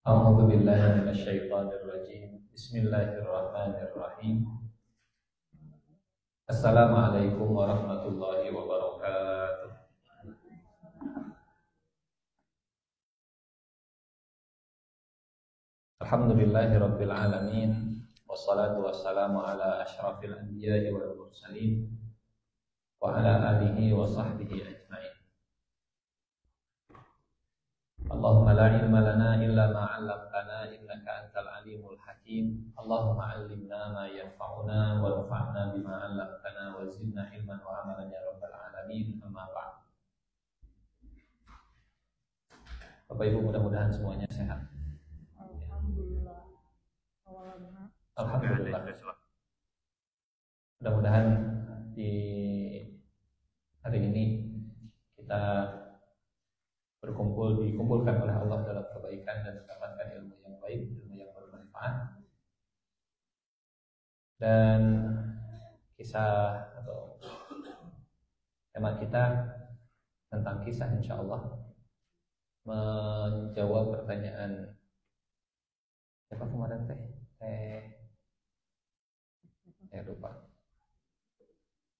أعوذ بالله من الشيطان الرجيم بسم الله الرحمن الرحيم السلام عليكم ورحمة الله وبركاته. Alhamdulillahi Rabbil Alamin, wassalatu wassalamu ala ashrafil anbiya'i wal mursalin wa ala alihi wa sahbihi ajma'in. Allahumma la ilma lana illa ma 'allamtana innaka antal alimul hakim. Allahumma 'allimna ma yanfa'una wa anfa'na bima 'allamtana wa zidna ilman wa amalan ya rabbal alamin. Amma ba'd. Bapak Ibu, mudah-mudahan semuanya sehat. Alhamdulillah. Alhamdulillah. Mudah-mudahan di hari ini kita dikumpulkan oleh Allah dalam kebaikan dan mendapatkan ilmu yang baik, ilmu yang bermanfaat. Dan kisah atau tema kita tentang kisah, insya Allah menjawab pertanyaan siapa kemarin lupa.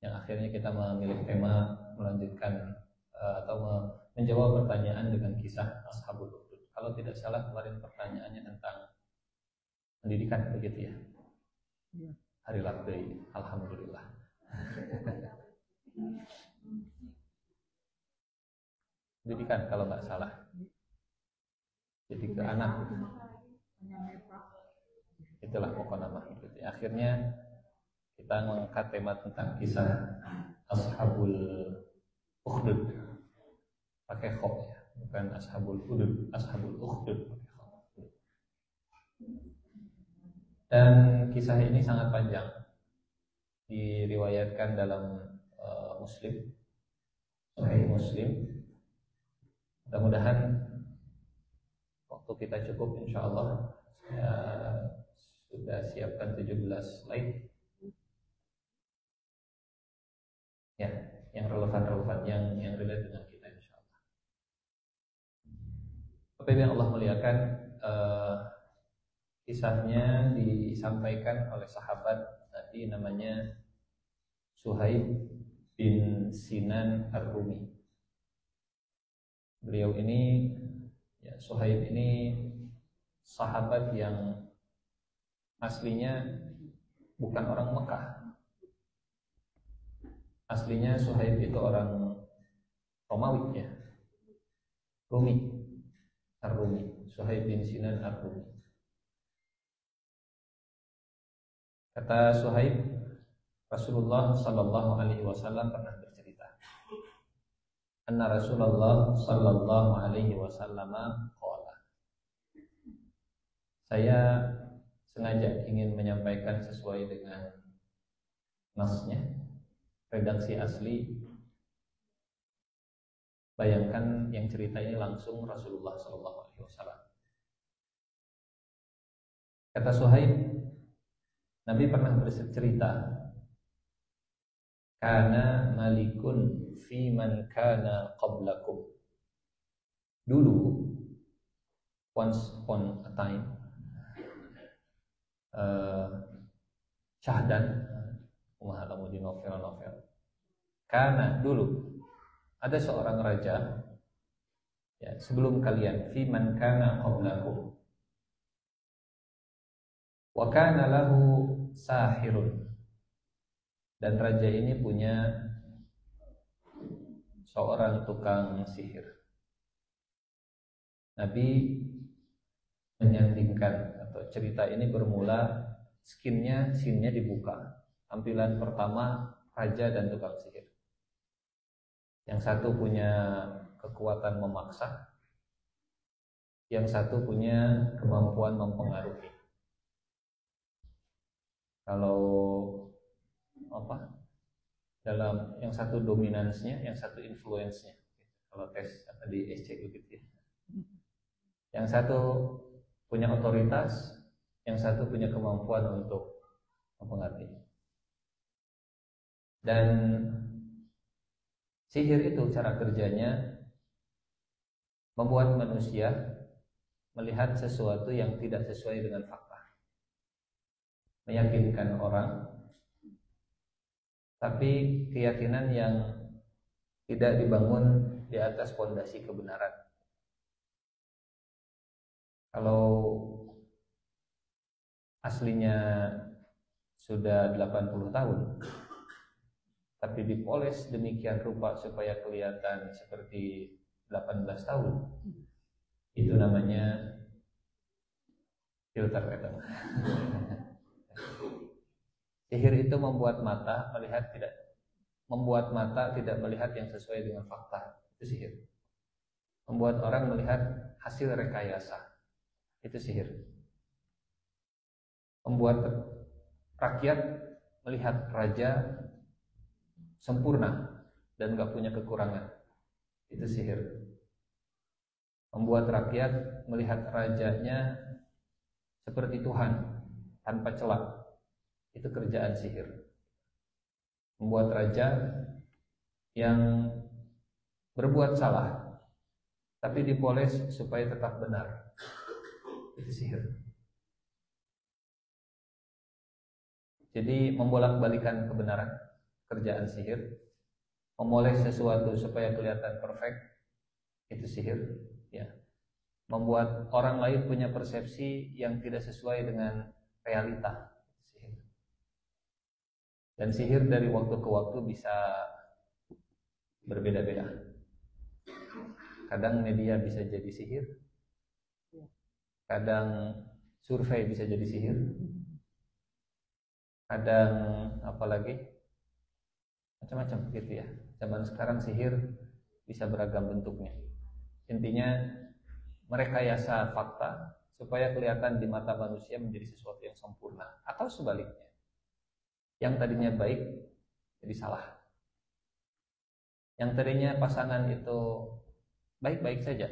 Yang akhirnya kita memilih tema melanjutkan atau menjawab pertanyaan dengan kisah Ashabul Ukhdud. Kalau tidak salah kemarin pertanyaannya tentang pendidikan, begitu ya? Ya. Hari Labday, alhamdulillah. Pendidikan kalau nggak salah. Jadi ke anak. Itulah pokok nama. Akhirnya kita mengangkat tema tentang kisah Ashabul Ukhdud. Pakai kho ya, bukan Ashabul Ukhdud, Ashabul Ukhdud pakai kho. Dan kisah ini sangat panjang, diriwayatkan dalam Muslim, Sahih Muslim. Mudah-mudahan waktu kita cukup, insya Allah. Saya sudah siapkan 17 slide ya, yang relevan, yang relate dengan kita, insya Allah. Bapak yang Allah muliakan, kisahnya disampaikan oleh sahabat tadi, namanya Suhaib bin Sinan Ar-Rumi. Beliau ini, ya, Suhaib ini sahabat yang aslinya bukan orang Mekah. Aslinya Suhaib itu orang Romawi ya, Rumi, Ar-Rumi, Suhaib bin Sinan Ar-Rumi. Kata Suhaib, Rasulullah Sallallahu Alaihi Wasallam pernah bercerita, anna Rasulullah Sallallahu Alaihi Wasallam qala, saya sengaja ingin menyampaikan sesuai dengan nasnya, redaksi asli. Bayangkan yang cerita ini langsung Rasulullah SAW. Kata Suhaib, Nabi pernah bercerita, kana malikun fi man kana qablakum. Dulu, once upon a time, syahdan, umahalamu di novel. Karena dulu ada seorang raja ya, sebelum kalian, fi man kana qablakum, wa kana lahu sahirun, dan raja ini punya seorang tukang sihir. Nabi menyandingkan, atau cerita ini bermula scene-nya dibuka. Tampilan pertama, raja dan tukang sihir. Yang satu punya kekuatan memaksa, yang satu punya kemampuan mempengaruhi. Kalau dalam yang satu dominansnya, yang satu influence-nya. Kalau tes di SCU gitu ya. Yang satu punya otoritas, yang satu punya kemampuan untuk mempengaruhi. Dan sihir itu cara kerjanya membuat manusia melihat sesuatu yang tidak sesuai dengan fakta, meyakinkan orang, tapi keyakinan yang tidak dibangun di atas fondasi kebenaran. Kalau aslinya sudah 80 tahun, tapi dipoles demikian rupa supaya kelihatan seperti 18 tahun, itu namanya filter itu. Sihir itu membuat mata tidak melihat yang sesuai dengan fakta. Itu sihir. Membuat orang melihat hasil rekayasa. Itu sihir. Membuat rakyat melihat raja sempurna dan gak punya kekurangan. Itu sihir. Membuat rakyat melihat rajanya seperti Tuhan tanpa celah. Itu kerjaan sihir. Membuat raja yang berbuat salah tapi dipoles supaya tetap benar. Itu sihir. Jadi membolak-balikan kebenaran, kerjaan sihir. Memoles sesuatu supaya kelihatan perfect, itu sihir. Ya. Membuat orang lain punya persepsi yang tidak sesuai dengan realita, sihir. Dan sihir dari waktu ke waktu bisa berbeda-beda. Kadang media bisa jadi sihir, kadang survei bisa jadi sihir, kadang apalagi macam-macam gitu ya. Zaman sekarang sihir bisa beragam bentuknya. Intinya merekayasa fakta supaya kelihatan di mata manusia menjadi sesuatu yang sempurna, atau sebaliknya, yang tadinya baik jadi salah. Yang tadinya pasangan itu baik-baik saja,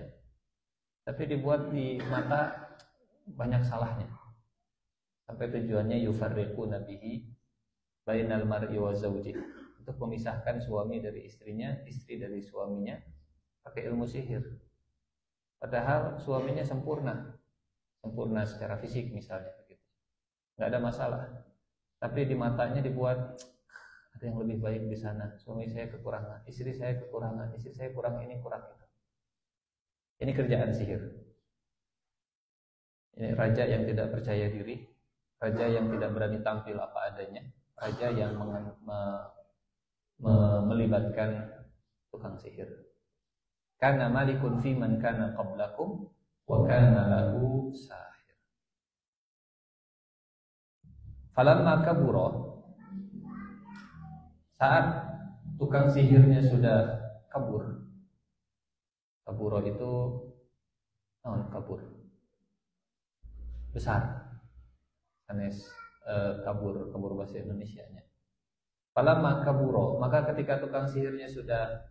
tapi dibuat di mata banyak salahnya, sampai tujuannya yufarriquna bihi bainal mar'i wa zawjih, untuk memisahkan suami dari istrinya, istri dari suaminya, pakai ilmu sihir. Padahal suaminya sempurna secara fisik misalnya, begitu, nggak ada masalah, tapi di matanya dibuat ada yang lebih baik di sana. Suami saya kekurangan, istri saya kekurangan, istri saya kurang ini, kurang itu. Ini kerjaan sihir. Ini raja yang tidak percaya diri, raja yang tidak berani tampil apa adanya, raja yang melibatkan tukang sihir. Kana malikun fi man kana qablakum wa kana lahu sahir. Falamma kabura, saat tukang sihirnya sudah kabur. Kaburo itu kabur besar. Sanes kabur bahasa Indonesianya. Falamma kaburo, maka ketika tukang sihirnya sudah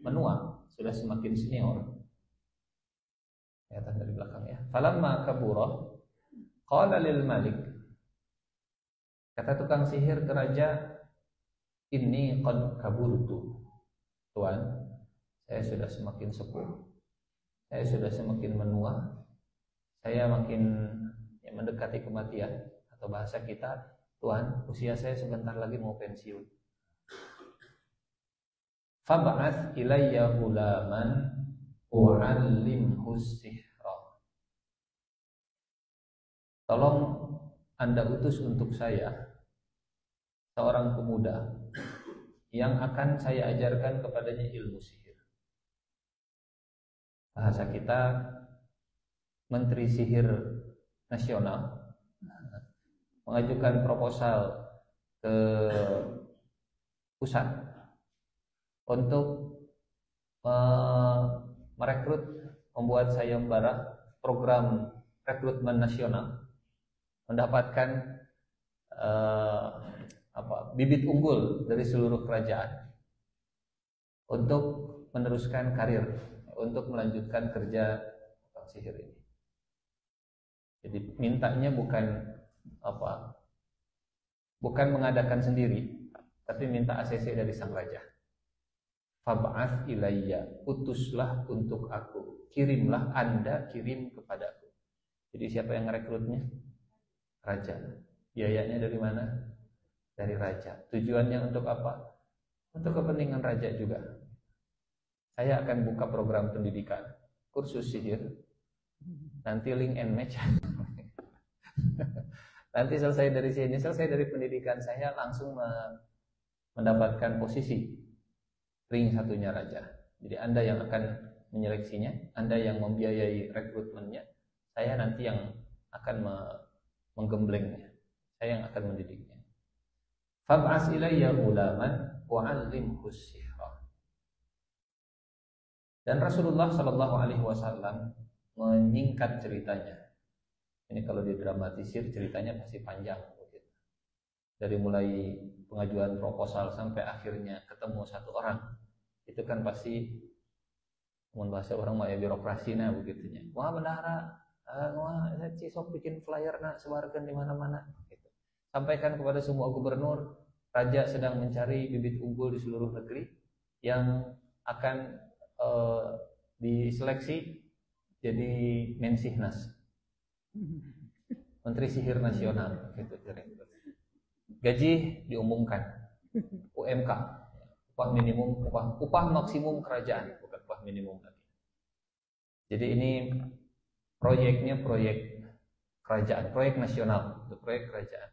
menua, sudah semakin senior. Kelihatan dari belakang ya. Falamma kaburo qala lil malik, kata tukang sihir ke raja, inni qad kaburtu. Tuan, saya sudah semakin sepuh, saya sudah semakin menua, saya makin mendekati kematian, atau bahasa kita, Tuan, usia saya sebentar lagi mau pensiun. Fab'ath ilayya ghulaman u'allimhu sihra. Tolong Anda utus untuk saya seorang pemuda yang akan saya ajarkan kepadanya ilmu sihir. Bahasa kita, Menteri Sihir Nasional mengajukan proposal ke pusat untuk merekrut, membuat sayembara program rekrutmen nasional, mendapatkan bibit unggul dari seluruh kerajaan untuk meneruskan karir, untuk melanjutkan kerja tukang sihir ini. Jadi mintanya bukan mengadakan sendiri, tapi minta ACC dari sang raja. Fab'ath ilayya, utuslah untuk aku, kirimlah Anda, kirim kepadaku. Jadi siapa yang merekrutnya? Raja. Biayanya dari mana? Dari raja. Tujuannya untuk apa? Untuk kepentingan raja juga. Saya akan buka program pendidikan, kursus sihir. Nanti link and match. Nanti selesai dari sini, selesai dari pendidikan saya langsung mendapatkan posisi ring satunya raja. Jadi Anda yang akan menyeleksinya, Anda yang membiayai rekrutmennya, saya nanti yang akan menggemblengnya, saya yang akan mendidiknya. Fab'as ilayya ghulaman wa'allimhu sihra. Dan Rasulullah Shallallahu Alaihi Wasallam menyingkat ceritanya. Ini kalau didramatisir ceritanya pasti panjang. Dari mulai pengajuan proposal sampai akhirnya ketemu satu orang, itu kan pasti bahasa orang mah ya birokrasi nah begitunya. Wah bendahara, wah cisok bikin flyer nak sebarkan di mana-mana. Gitu. Sampaikan kepada semua gubernur, raja sedang mencari bibit unggul di seluruh negeri yang akan diseleksi jadi Mensihnas, Menteri Sihir Nasional. Gitu. Gaji diumumkan, UMK, upah minimum, upah maksimum kerajaan, bukan upah minimum lagi. Jadi ini proyeknya proyek kerajaan, proyek nasional, untuk proyek kerajaan.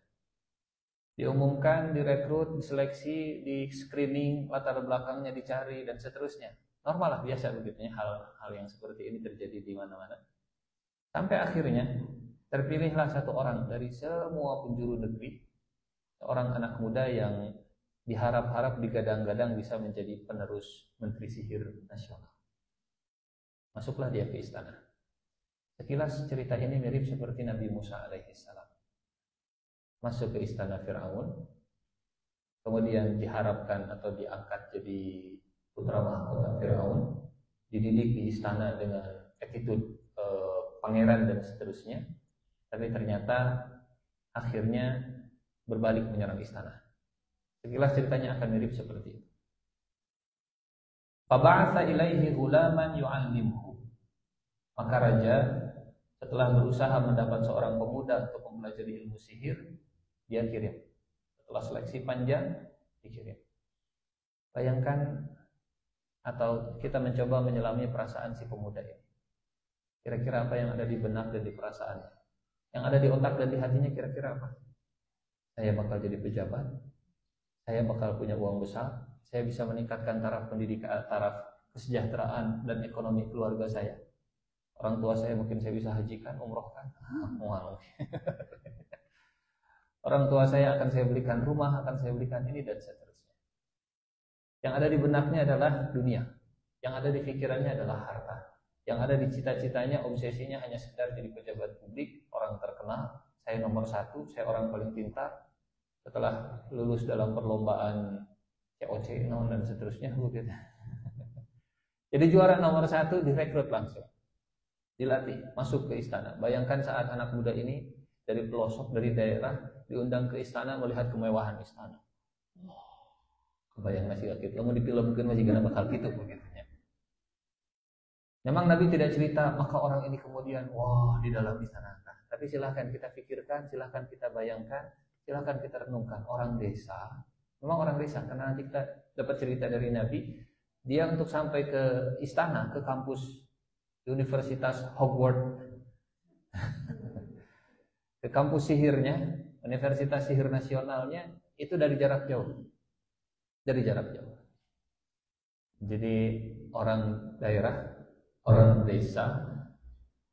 Diumumkan, direkrut, diseleksi, di screening, latar belakangnya dicari dan seterusnya. Normal lah, biasa begitunya hal-hal yang seperti ini terjadi di mana-mana. Sampai akhirnya terpilihlah satu orang dari semua penjuru negeri, seorang anak muda yang diharap-harap digadang-gadang bisa menjadi penerus Menteri Sihir Nasional. Masuklah dia ke istana. Sekilas cerita ini mirip seperti Nabi Musa alaihissalam. Masuk ke istana Fir'aun, kemudian diharapkan atau diangkat jadi putra mahkota Fir'aun, dididik di istana dengan attitude pangeran dan seterusnya, tapi ternyata akhirnya berbalik menyerang istana. Sekilas ceritanya akan mirip seperti itu. Faba'atha ilaihi ghulaman yu'allimhu. Maka raja setelah berusaha mendapat seorang pemuda untuk mempelajari ilmu sihir, dia kirim. Setelah seleksi panjang, dikirim. Bayangkan, atau kita mencoba menyelami perasaan si pemuda ini. Kira-kira apa yang ada di benak dan di perasaannya? Yang ada di otak dan di hatinya kira-kira apa? Saya bakal jadi pejabat, saya bakal punya uang besar, saya bisa meningkatkan taraf pendidikan, taraf kesejahteraan dan ekonomi keluarga saya. Orang tua saya mungkin saya bisa hajikan, umrohkan. Orang tua saya akan saya belikan rumah, akan saya belikan ini dan seterusnya. Yang ada di benaknya adalah dunia. Yang ada di pikirannya adalah harta. Yang ada di cita-citanya, obsesinya hanya sekedar jadi pejabat publik, orang terkenal, saya nomor satu, saya orang paling pintar. Setelah lulus dalam perlombaan COC dan seterusnya, begitu. Jadi juara nomor satu direkrut langsung, dilatih, masuk ke istana. Bayangkan saat anak muda ini dari pelosok, dari daerah, diundang ke istana melihat kemewahan istana. Kebayang masih gitu, mau difilmkan masih gak bakal gitu begitu. Memang Nabi tidak cerita, maka orang ini kemudian wah di dalam istana. Tapi silahkan kita pikirkan, silahkan kita bayangkan, silahkan kita renungkan. Orang desa, memang orang desa, karena nanti kita dapat cerita dari Nabi, dia untuk sampai ke istana, ke kampus Universitas Hogwarts, ke kampus sihirnya, Universitas Sihir Nasionalnya, itu dari jarak jauh. Dari jarak jauh. Jadi orang daerah, orang desa,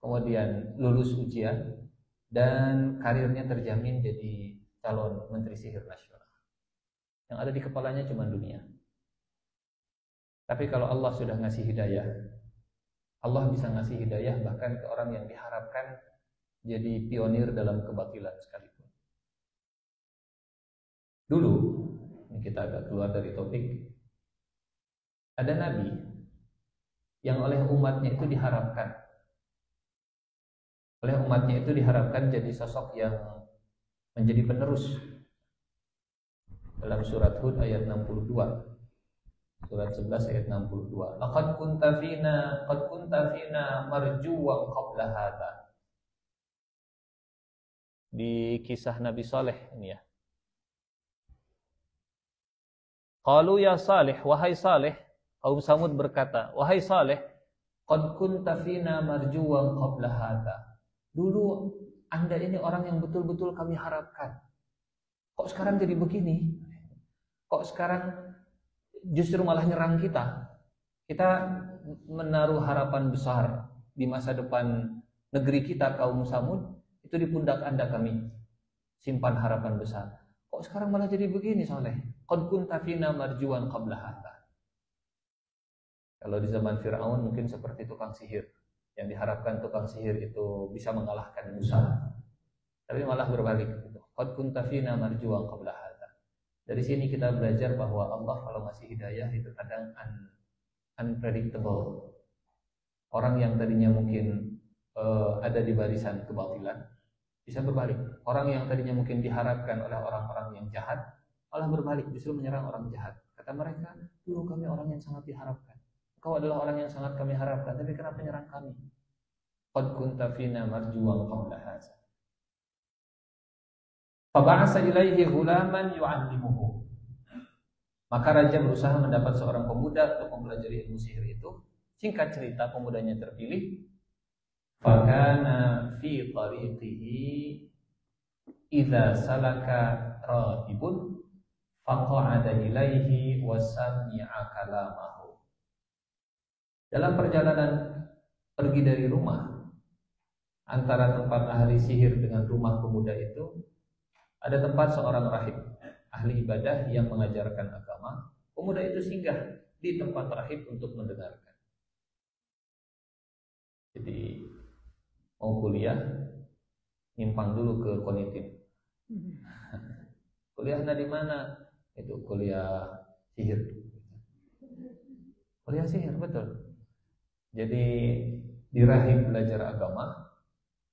kemudian lulus ujian, dan karirnya terjamin jadi calon Menteri Sihir Nasional. Yang ada di kepalanya cuma dunia. Tapi kalau Allah sudah ngasih hidayah, Allah bisa ngasih hidayah bahkan ke orang yang diharapkan jadi pionir dalam kebatilan sekalipun. Dulu, ini kita agak keluar dari topik, ada Nabi yang oleh umatnya itu diharapkan jadi sosok yang menjadi penerus. Dalam surat Hud ayat 62, surat 11 ayat 62, qad kunta fina marjuwan qabla hadha. di kisah Nabi Saleh ini ya. Qalu ya Salih, wahai Saleh, kaum Samud berkata, wahai Saleh, qad kunta fina marjuwan qabla hadha. Dulu Anda ini orang yang betul-betul kami harapkan. Kok sekarang jadi begini? Kok sekarang justru malah nyerang kita? Kita menaruh harapan besar di masa depan negeri kita kaum Samud, itu di pundak Anda kami simpan harapan besar. Kok sekarang malah jadi begini Saleh? Qad kunta fina marjuwan qabla hadha. Kalau di zaman Fir'aun mungkin seperti tukang sihir, yang diharapkan tukang sihir itu bisa mengalahkan Musa. Tapi malah berbalik gitu. Qad kunta fina marjuwan qabla hadha. Dari sini kita belajar bahwa Allah kalau ngasih hidayah itu kadang unpredictable. Orang yang tadinya mungkin ada di barisan kebatilan bisa berbalik. Orang yang tadinya mungkin diharapkan oleh orang-orang yang jahat malah berbalik, justru menyerang orang jahat. Kata mereka, dulu kami orang yang sangat diharapkan. Kau adalah orang yang sangat kami harapkan, tapi kenapa menyerang kami? Qad kunta fina marjuwan qabla hadza. Fab'asa ilaihi ghulaman yu'allimuhu. Maka raja berusaha mendapat seorang pemuda untuk mempelajari ilmu sihir itu. Singkat cerita, pemudanya terpilih. Fakana fi tariqihi idza salaka rahibun faqa'ada ilaihi wa sami'a kalamahu. Dalam perjalanan pergi dari rumah, antara tempat ahli sihir dengan rumah pemuda itu ada tempat seorang rahib, ahli ibadah yang mengajarkan agama. Pemuda itu singgah di tempat rahib untuk mendengarkan. Jadi mau kuliah, nyimpang dulu ke Konitim. Kuliahnya di mana? Itu kuliah sihir. Kuliah sihir, betul. Jadi di rahib belajar agama,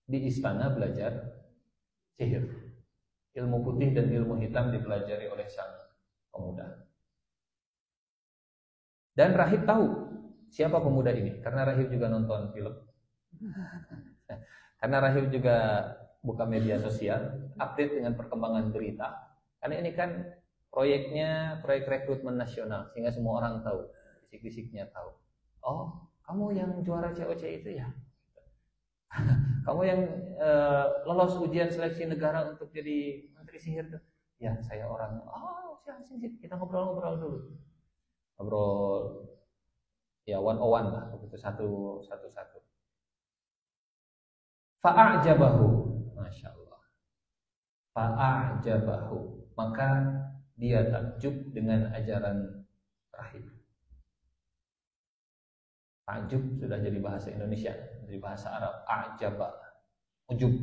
di istana belajar sihir. Ilmu putih dan ilmu hitam dipelajari oleh sang pemuda. Dan rahib tahu siapa pemuda ini, karena rahib juga nonton film. Karena rahib juga buka media sosial, update dengan perkembangan berita. Karena ini kan proyeknya proyek rekrutmen nasional, sehingga semua orang tahu, bisik-bisiknya tahu. Oh, kamu yang juara COC itu ya? Kamu yang lolos ujian seleksi negara untuk jadi menteri sihir tuh? Ya, saya orangnya. Oh, sini kita ngobrol-ngobrol dulu. Ngobrol ya one-on-one lah, begitu satu-satu. Fa'ajabahu, Masya Allah. Fa'ajabahu, maka dia takjub dengan ajaran rahib. Takjub sudah jadi bahasa Indonesia, jadi bahasa Arab. A'jaba, ujub.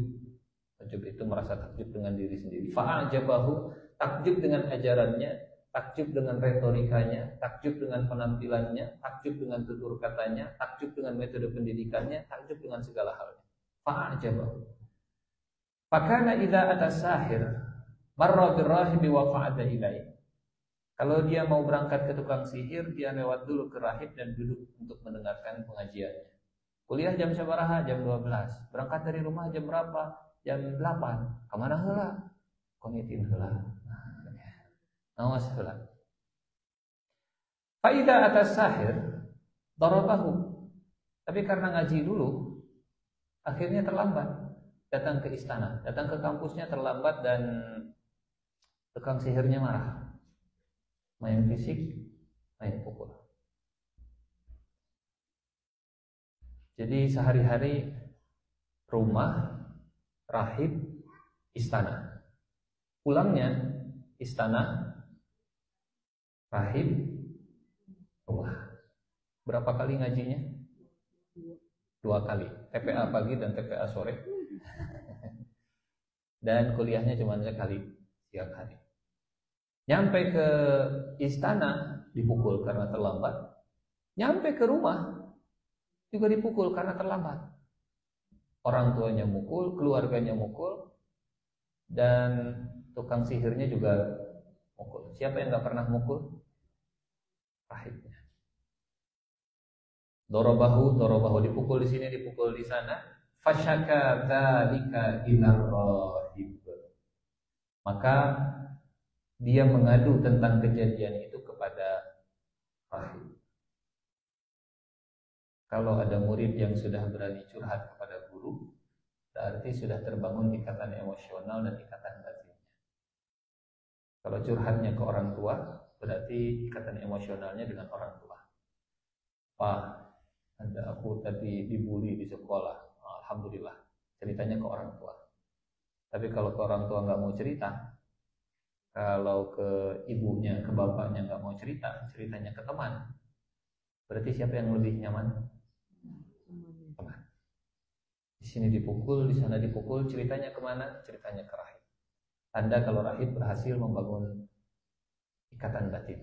Ujub itu merasa takjub dengan diri sendiri. Fa'ajabahu, takjub dengan ajarannya, takjub dengan retorikanya, takjub dengan penampilannya, takjub dengan tutur katanya, takjub dengan metode pendidikannya, takjub dengan segala halnya. Fa'ajabahu. Fakana idza ata sahir marra birrahibi wa fa'ada ilaihi. Kalau dia mau berangkat ke tukang sihir, dia lewat dulu ke rahib dan duduk untuk mendengarkan pengajiannya. Kuliah jam sabaraha? Jam 12. Berangkat dari rumah jam berapa? Jam 8. Kemana heula? Komitin heula. Awas heula. Fa idza ata sahir darabahu. Tapi karena ngaji dulu, akhirnya terlambat. Datang ke istana, datang ke kampusnya terlambat dan tukang sihirnya marah. Main fisik, main pukul. Jadi sehari-hari rumah, rahib, istana. Pulangnya istana, rahib, rumah. Berapa kali ngajinya? 2 kali. TPA pagi dan TPA sore. Dan kuliahnya cuma sekali siang hari. Nyampe ke istana dipukul karena terlambat. Nyampe ke rumah juga dipukul karena terlambat. Orang tuanya mukul, keluarganya mukul, dan tukang sihirnya juga mukul. Siapa yang gak pernah mukul? Rahibnya. Dorobahu dipukul di sini, dipukul di sana. Fasyaka dzalika ila rahib. rahib. Maka dia mengadu tentang kejadian itu kepada rahib. Kalau ada murid yang sudah berani curhat kepada guru, berarti sudah terbangun ikatan emosional dan ikatan batinnya. Kalau curhatnya ke orang tua, berarti ikatan emosionalnya dengan orang tua. Pak, aku tadi dibully di sekolah. Alhamdulillah, ceritanya ke orang tua. Tapi kalau ke orang tua nggak mau cerita, kalau ke ibunya, ke bapaknya nggak mau cerita, ceritanya ke teman, berarti siapa yang lebih nyaman? Teman. Di sini dipukul, di sana dipukul, ceritanya kemana? Ceritanya ke rahib. Tanda kalau rahib berhasil membangun ikatan batin.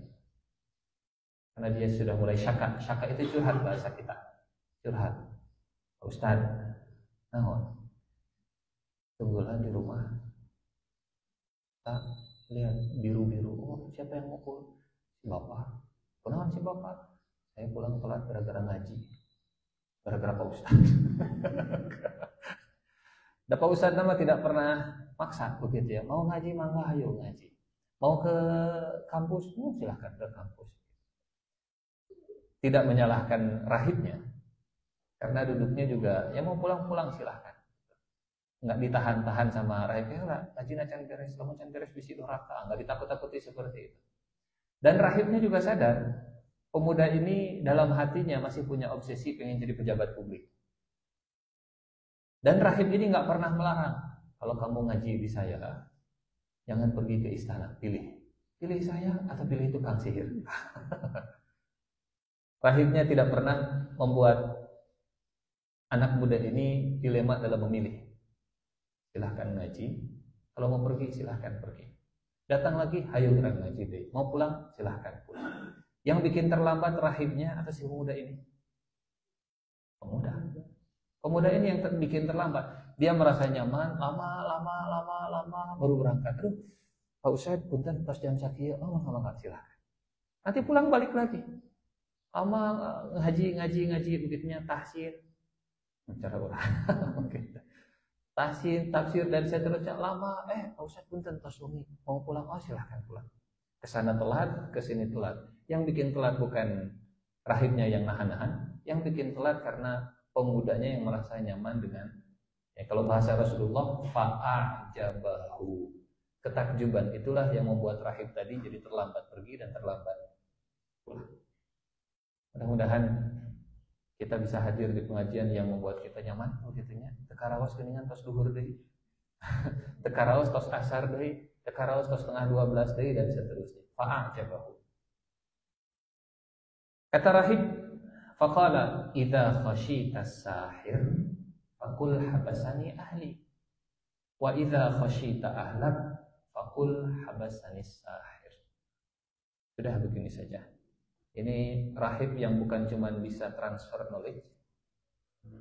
Karena dia sudah mulai syaka. Syaka itu curhat bahasa kita. Curhat. Pak Ustaz, nah, tunggulah di rumah. Tak lihat biru-biru. Oh, siapa yang mukul? Si bapak. Kenapa si bapak? Saya pulang telat gara-gara ngaji. Gara-gara Pak Ustaz. Dan Pak Ustaz nama tidak pernah maksa begitu ya. Mau ngaji mangga ayo ngaji. Mau ke kampus, silahkan ke kampus. Tidak menyalahkan rahibnya. Karena duduknya juga ya mau pulang-pulang silahkan. Enggak ditahan-tahan sama rahibnya lah. Ngaji can beres, kamu can beres bisi doraka. Enggak ditakut-takuti seperti itu. Dan rahibnya juga sadar pemuda ini dalam hatinya masih punya obsesi pengen jadi pejabat publik. Dan rahib ini nggak pernah melarang. Kalau kamu ngaji di saya, jangan pergi ke istana, pilih saya atau pilih tukang sihir. Rahibnya tidak pernah membuat anak muda ini dilema dalam memilih. Silahkan ngaji, kalau mau pergi silahkan pergi. Datang lagi, hayo orang ngaji deh. Mau pulang, silahkan pulang. Yang bikin terlambat rahibnya atau si pemuda ini? Pemuda ini yang bikin terlambat. Dia merasa nyaman, lama baru berangkat. Aduh, Pak Ustadz, punten pas jam sakieu, maka silahkan. Nanti pulang balik lagi. Lama ngaji begitunya tahsin. Cara orang. Tahsin, tafsir dan seterusnya lama. Pak Ustadz punten tos wengi mau pulang, silahkan pulang. Kesana telat, kesini telat. Yang bikin telat bukan rahibnya yang nahan-nahan, yang bikin telat karena pemudanya yang merasa nyaman dengan kalau bahasa Rasulullah fa'ajabahu. Ketakjuban itulah yang membuat rahib tadi jadi terlambat pergi dan terlambat pulang. Mudah-mudahan kita bisa hadir di pengajian yang membuat kita nyaman begitunya. Tekarawas keningan tos duhur deui. Tekarawas tos asar deui, tekarawas tos tengah 12 deui dan seterusnya. Fa'ajabahu. Kata rahib, faqala idza khashita as-sahir faqul habasani ahli wa idza khashita ahlak faqul habasani as-sahir. Sudah begini saja. Ini rahib yang bukan cuma bisa transfer knowledge,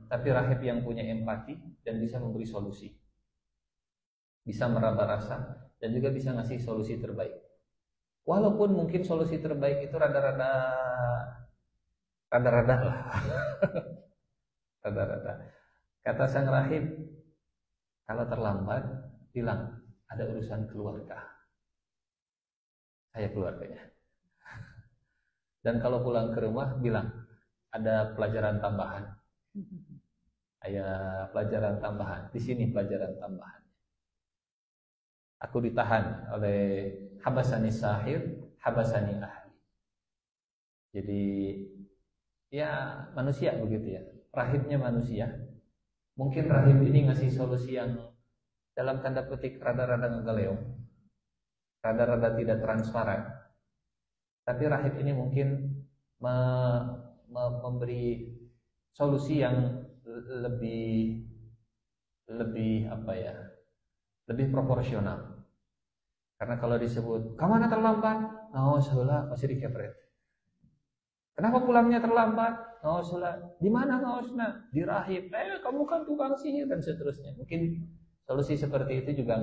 tapi rahib yang punya empati dan bisa memberi solusi. Bisa meraba rasa dan juga bisa ngasih solusi terbaik. Walaupun mungkin solusi terbaik itu rada-rada lah. Rada-rada. Kata sang rahib, kalau terlambat, bilang ada urusan keluarga. Saya keluarganya. Dan kalau pulang ke rumah, bilang ada pelajaran tambahan. Pelajaran tambahan. Di sini pelajaran tambahan. Aku ditahan oleh habasani sahir, habasani ahli. Jadi ya manusia begitu ya. Rahibnya manusia. Mungkin rahib ini ngasih solusi yang dalam tanda petik rada-rada ngegaleong, rada-rada tidak transparan. Tapi rahib ini mungkin memberi solusi yang lebih lebih proporsional. Karena kalau disebut kemana terlambat, ngaos heula pasti dikepret. Kenapa pulangnya terlambat? Ngaos heula. Di mana ngaosna? Di rahib. Kamu kan tukang sihir dan seterusnya. Mungkin solusi seperti itu juga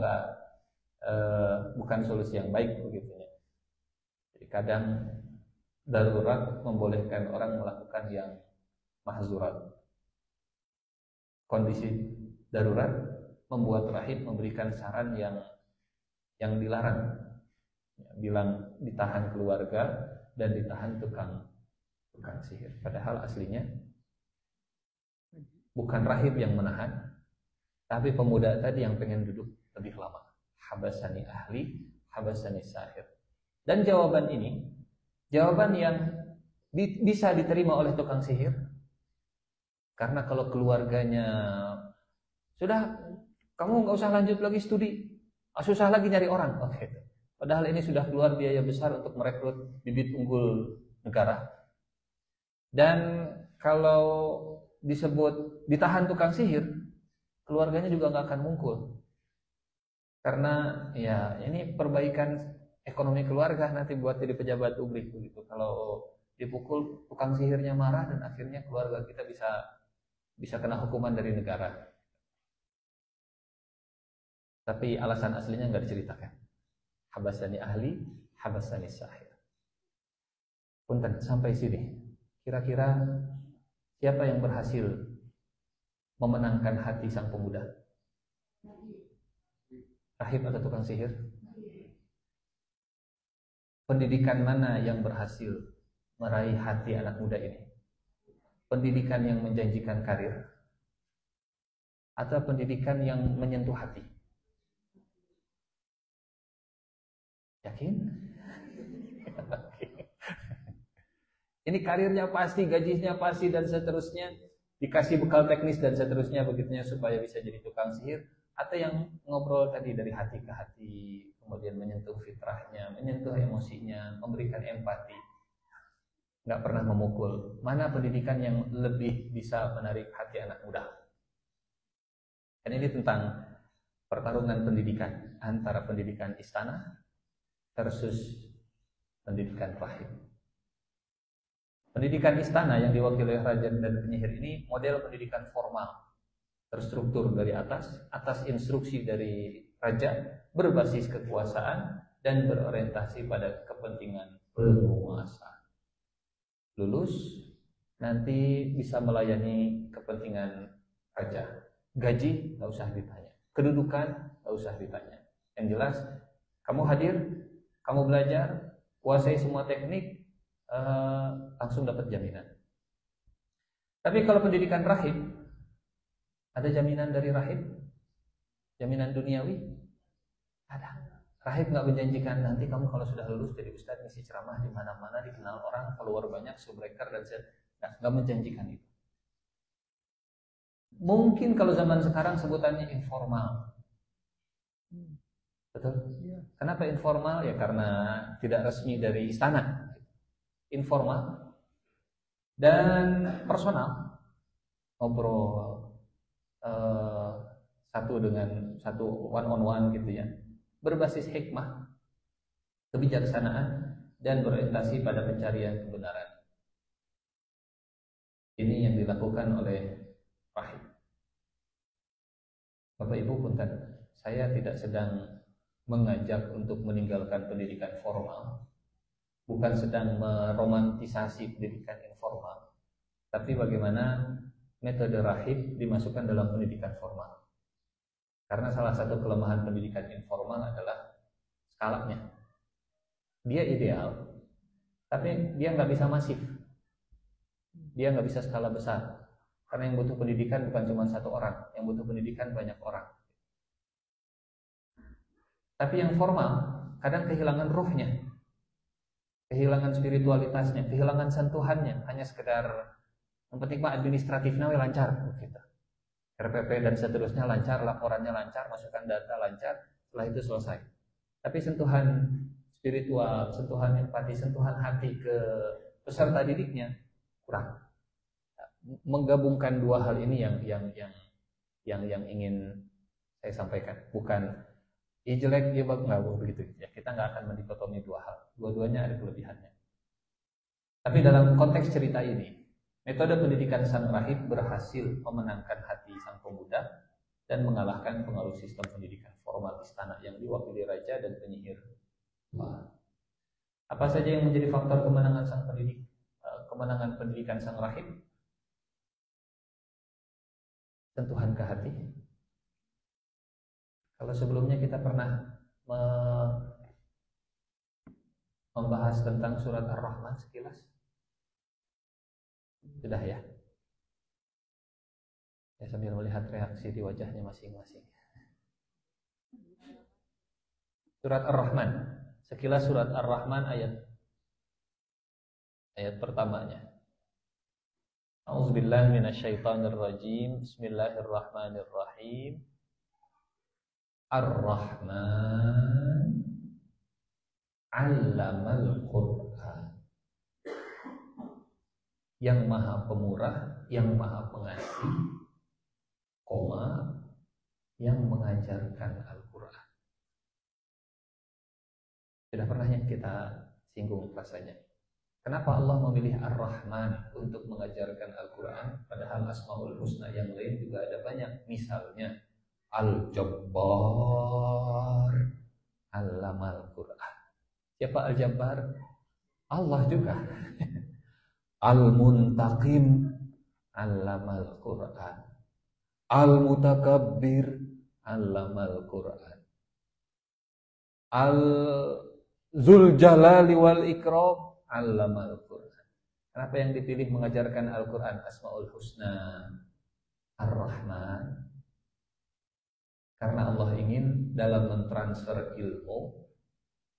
bukan solusi yang baik begitu ya. Jadi kadang darurat membolehkan orang melakukan yang mahzurat. Kondisi darurat membuat rahib memberikan saran yang dilarang. Bilang ditahan keluarga dan ditahan tukang sihir. Padahal aslinya bukan rahib yang menahan, tapi pemuda tadi yang pengen duduk lebih lama. Habasani ahli, habasani sahir. Dan jawaban ini, jawaban yang bisa diterima oleh tukang sihir. Karena kalau keluarganya sudah, kamu nggak usah lanjut lagi studi, susah lagi nyari orang. Oke. Padahal ini sudah keluar biaya besar untuk merekrut bibit unggul negara. Dan kalau disebut ditahan tukang sihir, keluarganya juga nggak akan muncul. Karena ya ini perbaikan ekonomi keluarga nanti buat jadi pejabat publik begitu. Kalau dipukul tukang sihirnya marah dan akhirnya keluarga kita bisa kena hukuman dari negara. Tapi alasan aslinya nggak diceritakan. Habasani ahli, habasani sahir. Punten, sampai sini. Kira-kira siapa yang berhasil memenangkan hati sang pemuda? Rahib atau tukang sihir? Pendidikan mana yang berhasil meraih hati anak muda ini? Pendidikan yang menjanjikan karir atau pendidikan yang menyentuh hati? Yakin? Ini karirnya pasti, gajinya pasti, dan seterusnya, dikasih bekal teknis dan seterusnya begitunya supaya bisa jadi tukang sihir, atau yang ngobrol tadi dari hati ke hati, kemudian menyentuh fitrahnya, menyentuh emosinya, memberikan empati, nggak pernah memukul. Mana pendidikan yang lebih bisa menarik hati anak muda? Dan ini tentang pertarungan pendidikan antara pendidikan istana versus pendidikan rahib. Pendidikan istana yang diwakili oleh raja dan penyihir ini model pendidikan formal, terstruktur dari atas instruksi dari raja, berbasis kekuasaan dan berorientasi pada kepentingan penguasa. Lulus nanti bisa melayani kepentingan raja. Gaji nggak usah ditanya, kedudukan nggak usah ditanya. Yang jelas kamu hadir, kamu belajar, kuasai semua teknik, langsung dapat jaminan. Tapi kalau pendidikan rahib, ada jaminan dari rahib? Jaminan duniawi? Ada. Rahib nggak menjanjikan nanti kamu kalau sudah lulus jadi ustadz ngisi ceramah di mana-mana, dikenal orang, follower banyak, subscriber dan nggak menjanjikan itu. Mungkin kalau zaman sekarang sebutannya informal. Betul? Kenapa informal? Ya karena tidak resmi dari istana. Informal dan personal, ngobrol satu dengan satu, one on one gitu ya, berbasis hikmah, kebijaksanaan, dan berorientasi pada pencarian kebenaran. Ini yang dilakukan oleh rahib. Bapak Ibu punten, saya tidak sedang mengajak untuk meninggalkan pendidikan formal, bukan sedang meromantisasi pendidikan informal, tapi bagaimana metode rahib dimasukkan dalam pendidikan formal. Karena salah satu kelemahan pendidikan informal adalah skalanya. Dia ideal, tapi dia nggak bisa masif. Dia nggak bisa skala besar. Karena yang butuh pendidikan bukan cuma satu orang, yang butuh pendidikan banyak orang. Tapi yang formal kadang kehilangan ruhnya, kehilangan spiritualitasnya, kehilangan sentuhannya, hanya sekedar yang penting mah administratifnya lancar gitu. RPP dan seterusnya lancar, laporannya lancar, masukkan data lancar, setelah itu selesai. Tapi sentuhan spiritual, sentuhan empati, sentuhan hati ke peserta didiknya kurang. Menggabungkan dua hal ini yang ingin saya sampaikan, bukan jelek dia nggak begitu ya. Kita nggak akan mendikotomi dua hal, dua-duanya ada kelebihannya. Tapi dalam konteks cerita ini, metode pendidikan sang rahib berhasil memenangkan hati sang pemuda dan mengalahkan pengaruh sistem pendidikan formal istana yang diwakili raja dan penyihir. Apa saja yang menjadi faktor kemenangan kemenangan pendidikan sang rahib? Sentuhan ke hati, Kalau sebelumnya kita pernah membahas tentang surat Ar-Rahman sekilas, sudah ya? Ya, sambil melihat reaksi di wajahnya masing-masing. Surat Ar-Rahman, sekilas surat Ar-Rahman ayat pertamanya. A'udzubillahi minasyaitonirrajim. Bismillahirrahmanirrahim. Ar-Rahman 'allamal Qur'an. Yang Maha Pemurah, yang Maha Pengasih, yang mengajarkan Al-Qur'an. Sudah pernah yang kita singgung rasanya. Kenapa Allah memilih Ar-Rahman untuk mengajarkan Al-Quran, padahal Asmaul Husna yang lain juga ada banyak. Misalnya Al-Jabbar, Allamal Quran. Siapa Al-Jabbar? Allah juga. Al-Muntaqim, Allamal Quran. Al-Mutakabbir, Allamal Quran. Al-Zul Jalali wal Ikram, Allamal Quran. Kenapa yang dipilih mengajarkan Al-Quran? Asmaul Husna, Ar-Rahman. Karena Allah ingin dalam mentransfer ilmu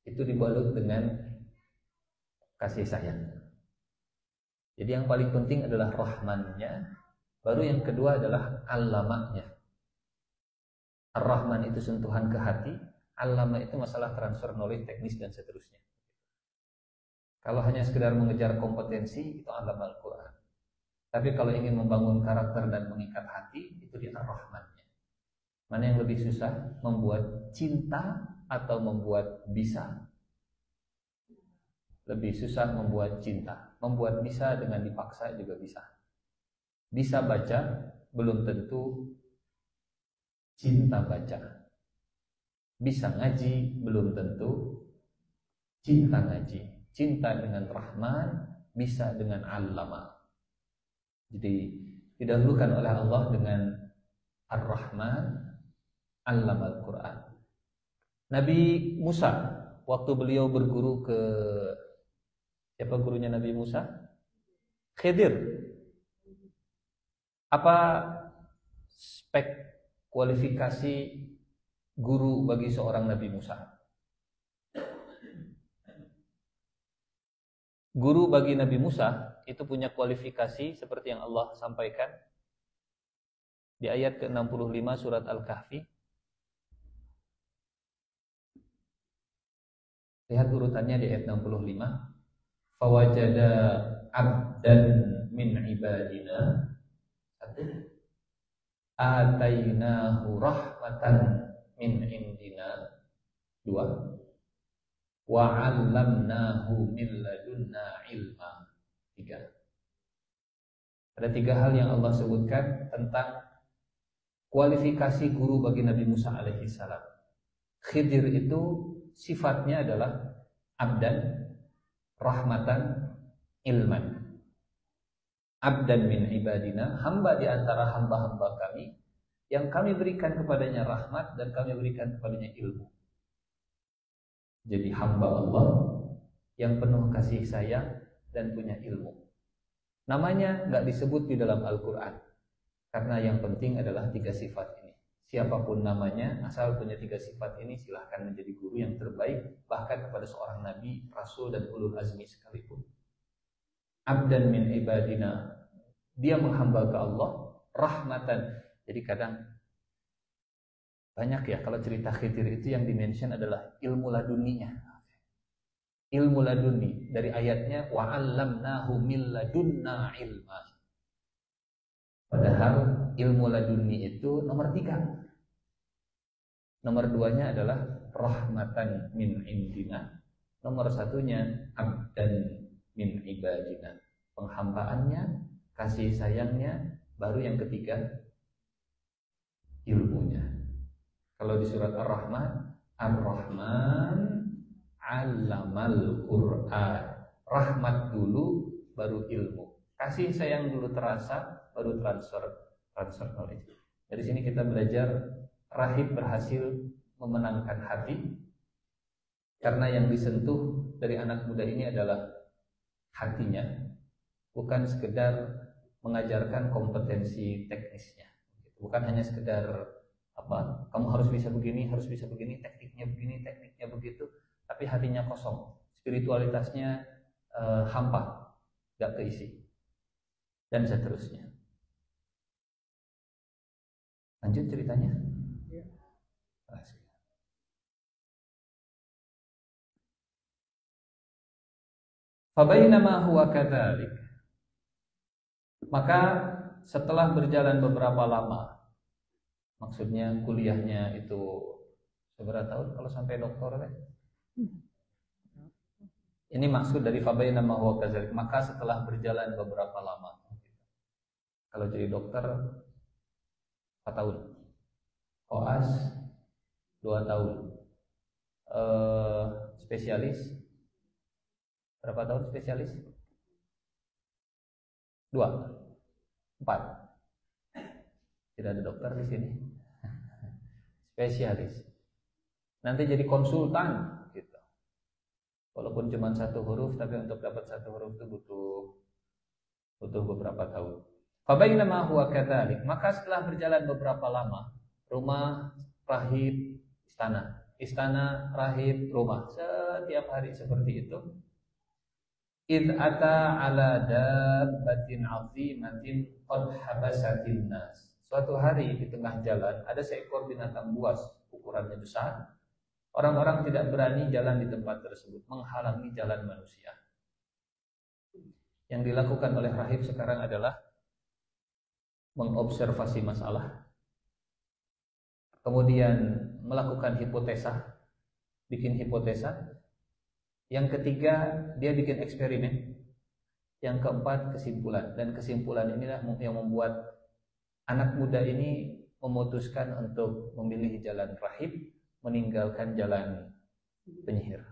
itu dibalut dengan kasih sayang. Jadi yang paling penting adalah Rahmannya, baru yang kedua adalah Allamanya. Ar-Rahman itu sentuhan ke hati, Allama itu masalah transfer knowledge, teknis dan seterusnya. Kalau hanya sekedar mengejar kompetensi, itu alam Al-Quran. Tapi kalau ingin membangun karakter dan mengikat hati, itu di Ar-Rahmannya. Mana yang lebih susah? Membuat cinta atau membuat bisa? Lebih susah membuat cinta. Membuat bisa dengan dipaksa juga bisa. Bisa baca, belum tentu cinta baca. Bisa ngaji, belum tentu cinta ngaji. Cinta dengan Rahman, bisa dengan Allama. Jadi didahulukan oleh Allah dengan Ar-Rahman, Allama Al-Quran. Nabi Musa, waktu beliau berguru ke siapa gurunya Nabi Musa? Khidir. Apa spek kualifikasi guru bagi seorang Nabi Musa? Guru bagi Nabi Musa itu punya kualifikasi seperti yang Allah sampaikan di ayat ke-65 surat Al-Kahfi. Lihat urutannya di ayat 65. Fawajada abdan min ibadina. 1. Atainahu rahmatan min indina. 2. Wa 'allamnahu min ladunna ilma. 3. Ada 3 hal yang Allah sebutkan tentang kualifikasi guru bagi Nabi Musa alaihissalam. Khidir itu sifatnya adalah abdan, rahmatan, ilman. Abdan min ibadina, hamba di antara hamba-hamba kami yang kami berikan kepadanya rahmat dan kami berikan kepadanya ilmu. Jadi hamba Allah yang penuh kasih sayang dan punya ilmu. Namanya nggak disebut di dalam Al-Quran karena yang penting adalah 3 sifat ini. Siapapun namanya, asal punya 3 sifat ini, silahkan menjadi guru yang terbaik bahkan kepada seorang nabi, rasul dan ulul azmi sekalipun. Abdan min ibadina, dia menghamba ke Allah, rahmatan. Jadi kadang banyak ya kalau cerita Khidir itu yang dimention adalah ilmu laduninya. Ilmu laduni dari ayatnya wa 'allamnahu min ladunna ilma. Padahal ilmu laduni itu nomor 3. Nomor 2-nya adalah rahmatan min indina. Nomor 1-nya abdan min ibadina. Penghambaannya, kasih sayangnya, baru yang ketiga ilmunya. Kalau di surat Ar-Rahman, Ar-Rahman 'allamal Qur'an. Rahmat dulu baru ilmu. Kasih sayang dulu terasa baru transfer knowledge. Dari sini kita belajar rahib berhasil memenangkan hati, karena yang disentuh dari anak muda ini adalah hatinya, bukan sekedar mengajarkan kompetensi teknisnya, bukan hanya sekedar kamu harus bisa begini, tekniknya begitu, tapi hatinya kosong, spiritualitasnya hampa, gak keisi, dan seterusnya. Lanjut ceritanya. Ya. Fabainama huwa kadzalik. Maka setelah berjalan beberapa lama, maksudnya kuliahnya itu seberapa tahun kalau sampai doktor kan? Ini maksud dari fabainama huwa kadzalik, maka setelah berjalan beberapa lama. Kalau jadi dokter 4 tahun. Koas 2 tahun. Spesialis berapa tahun spesialis? 2, 4. Tidak ada dokter di sini. Spesialis. Nanti jadi konsultan gitu. Walaupun cuma 1 huruf, tapi untuk dapat 1 huruf itu butuh beberapa tahun. Fabainama huwa kadzalik, maka setelah berjalan beberapa lama, rumah, rahib, istana, rahib, rumah, setiap hari seperti itu. Id ata ala dabbatin 'azimatin qad habasatin nas. Suatu hari di tengah jalan ada seekor binatang buas, ukurannya besar. Orang-orang tidak berani jalan di tempat tersebut, menghalangi jalan manusia. Yang dilakukan oleh rahib sekarang adalah mengobservasi masalah, kemudian melakukan hipotesa, bikin hipotesa. Yang ketiga, dia bikin eksperimen. Yang keempat, kesimpulan. Dan kesimpulan inilah yang membuat anak muda ini memutuskan untuk memilih jalan rahib, meninggalkan jalan penyihir.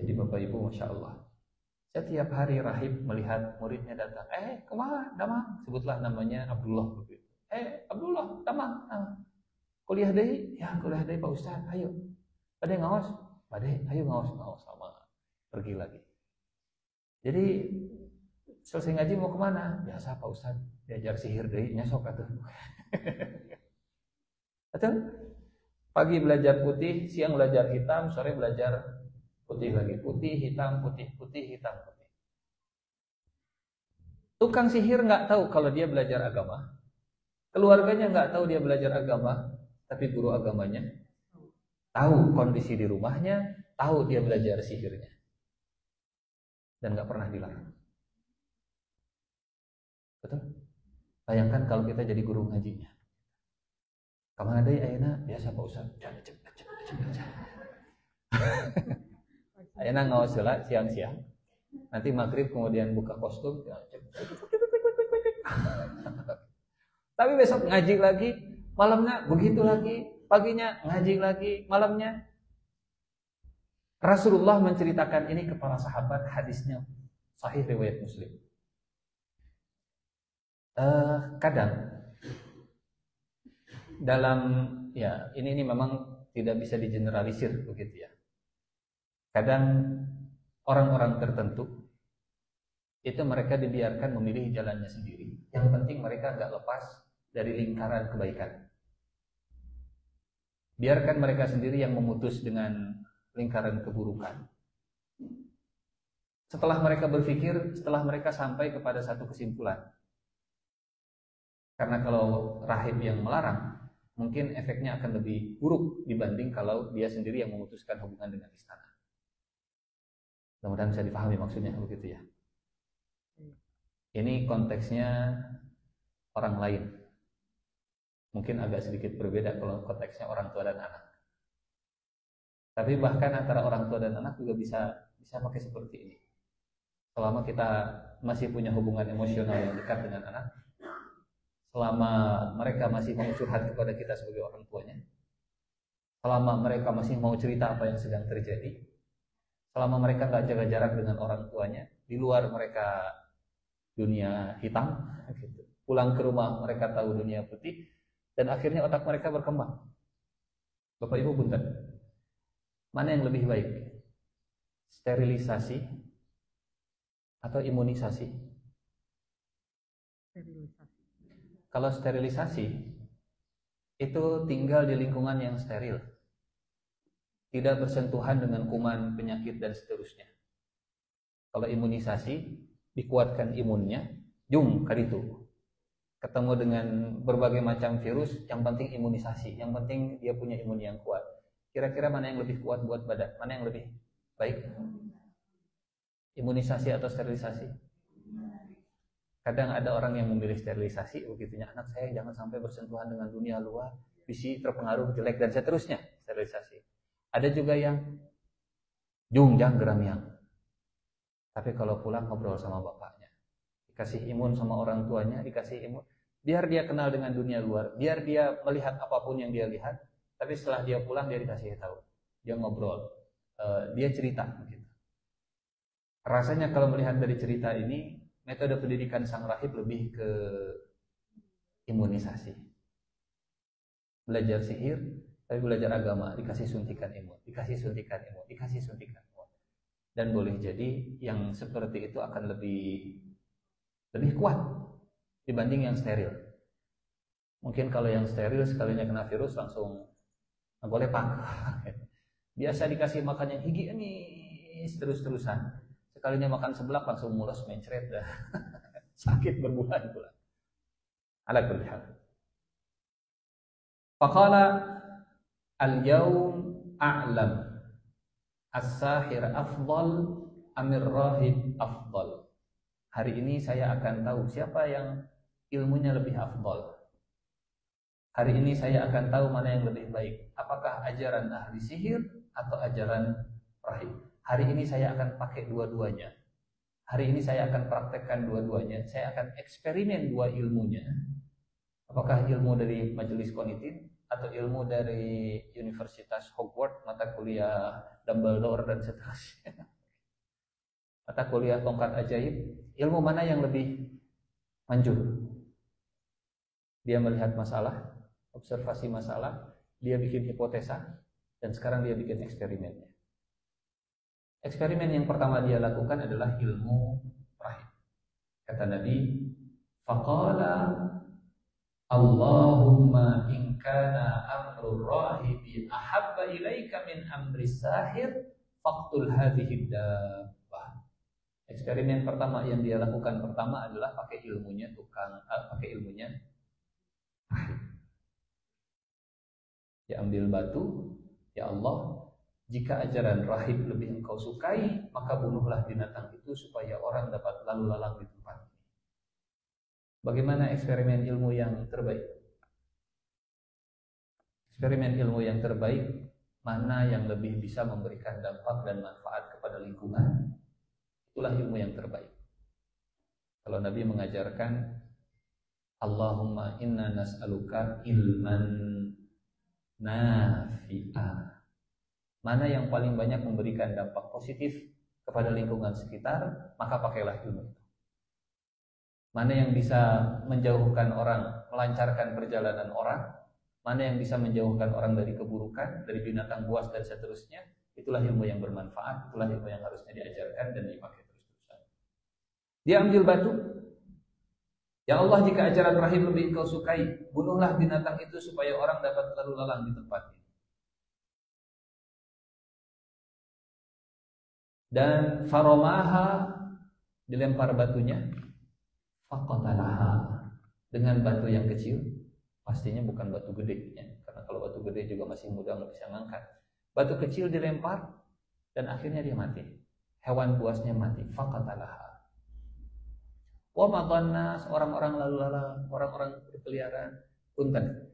Jadi Bapak Ibu, Masya Allah, setiap hari rahib melihat muridnya datang. Kemana? Damang. Sebutlah namanya Abdullah. Abdullah, damang. Kuliah deh? Ya, kuliah deh Pak Ustaz. Ayo. Pada ngawas? Bade, ayo ngawas sama. Pergi lagi. Jadi selesai ngaji mau kemana? Biasa Pak Ustaz, diajar sihir deh, nyesok atuh. Betul? Pagi belajar putih, siang belajar hitam, sore belajar putih lagi. Putih, hitam, putih, hitam, putih. Tukang sihir nggak tahu kalau dia belajar agama. Keluarganya nggak tahu dia belajar agama, tapi guru agamanya tahu kondisi di rumahnya, tahu dia belajar sihirnya, dan nggak pernah dilarang. Betul? Bayangkan kalau kita jadi guru ngajinya. Kemana deh Ayeuna? Biasa Pak Ustaz. Ayeuna ngawas heula siang-siang. Nanti maghrib kemudian buka kostum. Tapi besok ngaji lagi, malamnya begitu lagi, paginya ngaji lagi, malamnya. Rasulullah menceritakan ini ke para sahabat, hadisnya sahih riwayat Muslim. Kadang dalam ini memang tidak bisa digeneralisir begitu ya. Kadang orang-orang tertentu itu mereka dibiarkan memilih jalannya sendiri. Yang penting mereka nggak lepas dari lingkaran kebaikan. Biarkan mereka sendiri yang memutus dengan lingkaran keburukan. Setelah mereka berpikir, setelah mereka sampai kepada satu kesimpulan. Karena kalau rahib yang melarang, mungkin efeknya akan lebih buruk dibanding kalau dia sendiri yang memutuskan hubungan dengan istana. Mudah-mudahan bisa dipahami maksudnya begitu ya. Ini konteksnya orang lain. Mungkin agak sedikit berbeda kalau konteksnya orang tua dan anak. Tapi bahkan antara orang tua dan anak juga bisa pakai seperti ini. Selama kita masih punya hubungan emosional yang dekat dengan anak, selama mereka masih mau curhat kepada kita sebagai orang tuanya, selama mereka masih mau cerita apa yang sedang terjadi, selama mereka nggak jaga jarak dengan orang tuanya, di luar mereka dunia hitam, gitu. Pulang ke rumah mereka tahu dunia putih, dan akhirnya otak mereka berkembang. Bapak Ibu punten, mana yang lebih baik? Sterilisasi atau imunisasi? Sterilisasi. Kalau sterilisasi itu tinggal di lingkungan yang steril, tidak bersentuhan dengan kuman, penyakit dan seterusnya. Kalau imunisasi, dikuatkan imunnya, jung kaditu. Ketemu dengan berbagai macam virus, yang penting imunisasi, yang penting dia punya imun yang kuat. Kira-kira mana yang lebih kuat buat badan? Mana yang lebih baik? Imunisasi atau sterilisasi? Kadang ada orang yang memilih sterilisasi, begitunya anak saya jangan sampai bersentuhan dengan dunia luar, bisa terpengaruh jelek dan seterusnya, sterilisasi. Ada juga yang jungjang geramiang. Tapi kalau pulang ngobrol sama bapaknya, dikasih imun sama orang tuanya, dikasih imun, biar dia kenal dengan dunia luar, biar dia melihat apapun yang dia lihat. Tapi setelah dia pulang dia dikasih tahu, dia ngobrol, dia cerita. Gitu. Rasanya kalau melihat dari cerita ini, metode pendidikan sang rahib lebih ke imunisasi. Belajar sihir, tapi belajar agama, dikasih suntikan imun, dikasih suntikan imun, dikasih suntikan imun. Dan boleh jadi yang seperti itu akan lebih kuat dibanding yang steril. Mungkin kalau yang steril sekalinya kena virus langsung golepak. Biasa dikasih makan yang higienis terus-terusan, sekalinya makan seblak langsung mules mencret dah. Sakit berbulan-bulan. Ala kulli hal. Faqala al-yawm a'lam as-sahir afdal amir rahib afdal. Hari ini saya akan tahu siapa yang ilmunya lebih afdal. Hari ini saya akan tahu mana yang lebih baik. Apakah ajaran ahli sihir atau ajaran rahib. Hari ini saya akan pakai dua-duanya. Hari ini saya akan praktekkan dua-duanya. Saya akan eksperimen dua ilmunya. Apakah ilmu dari Majelis Qonitin atau ilmu dari Universitas Hogwarts, mata kuliah Dumbledore dan seterusnya. Mata kuliah tongkat ajaib. Ilmu mana yang lebih manjur? Dia melihat masalah, observasi masalah, dia bikin hipotesa, dan sekarang dia bikin eksperimennya. Eksperimen yang pertama dia lakukan adalah ilmu rahib. Kata Nabi, faqala Allahumma in kana amrul rahibi ahabba ilaika min amri sahir faqtul hadhihi dabbah. Eksperimen pertama yang dia lakukan pertama adalah pakai ilmunya pakai ilmunya rahib. Dia ambil batu, ya Allah, jika ajaran rahib lebih engkau sukai, maka bunuhlah binatang itu supaya orang dapat lalu lalang di tempat ini. Bagaimana eksperimen ilmu yang terbaik? Eksperimen ilmu yang terbaik, mana yang lebih bisa memberikan dampak dan manfaat kepada lingkungan, itulah ilmu yang terbaik. Kalau Nabi mengajarkan, Allahumma inna nas'aluka ilman nafi'ah. Mana yang paling banyak memberikan dampak positif kepada lingkungan sekitar, maka pakailah ilmu itu. Mana yang bisa menjauhkan orang, melancarkan perjalanan orang, mana yang bisa menjauhkan orang dari keburukan, dari binatang buas dan seterusnya, itulah ilmu yang bermanfaat, itulah ilmu yang harusnya diajarkan dan dipakai terus-terusan. Dia ambil batu, ya Allah, jika ajaran rahim lebih engkau sukai, bunuhlah binatang itu supaya orang dapat lalu lalang di tempat ini. Dan faromaha, dilempar batunya, faqatalaha, dengan batu yang kecil, pastinya bukan batu gede ya, karena kalau batu gede juga masih mudah nggak bisa ngangkat. Batu kecil dilempar dan akhirnya dia mati. Hewan buasnya mati. Faqatalaha. Wa matannas, orang-orang lalu lalang, orang-orang berkeliaran. Punten.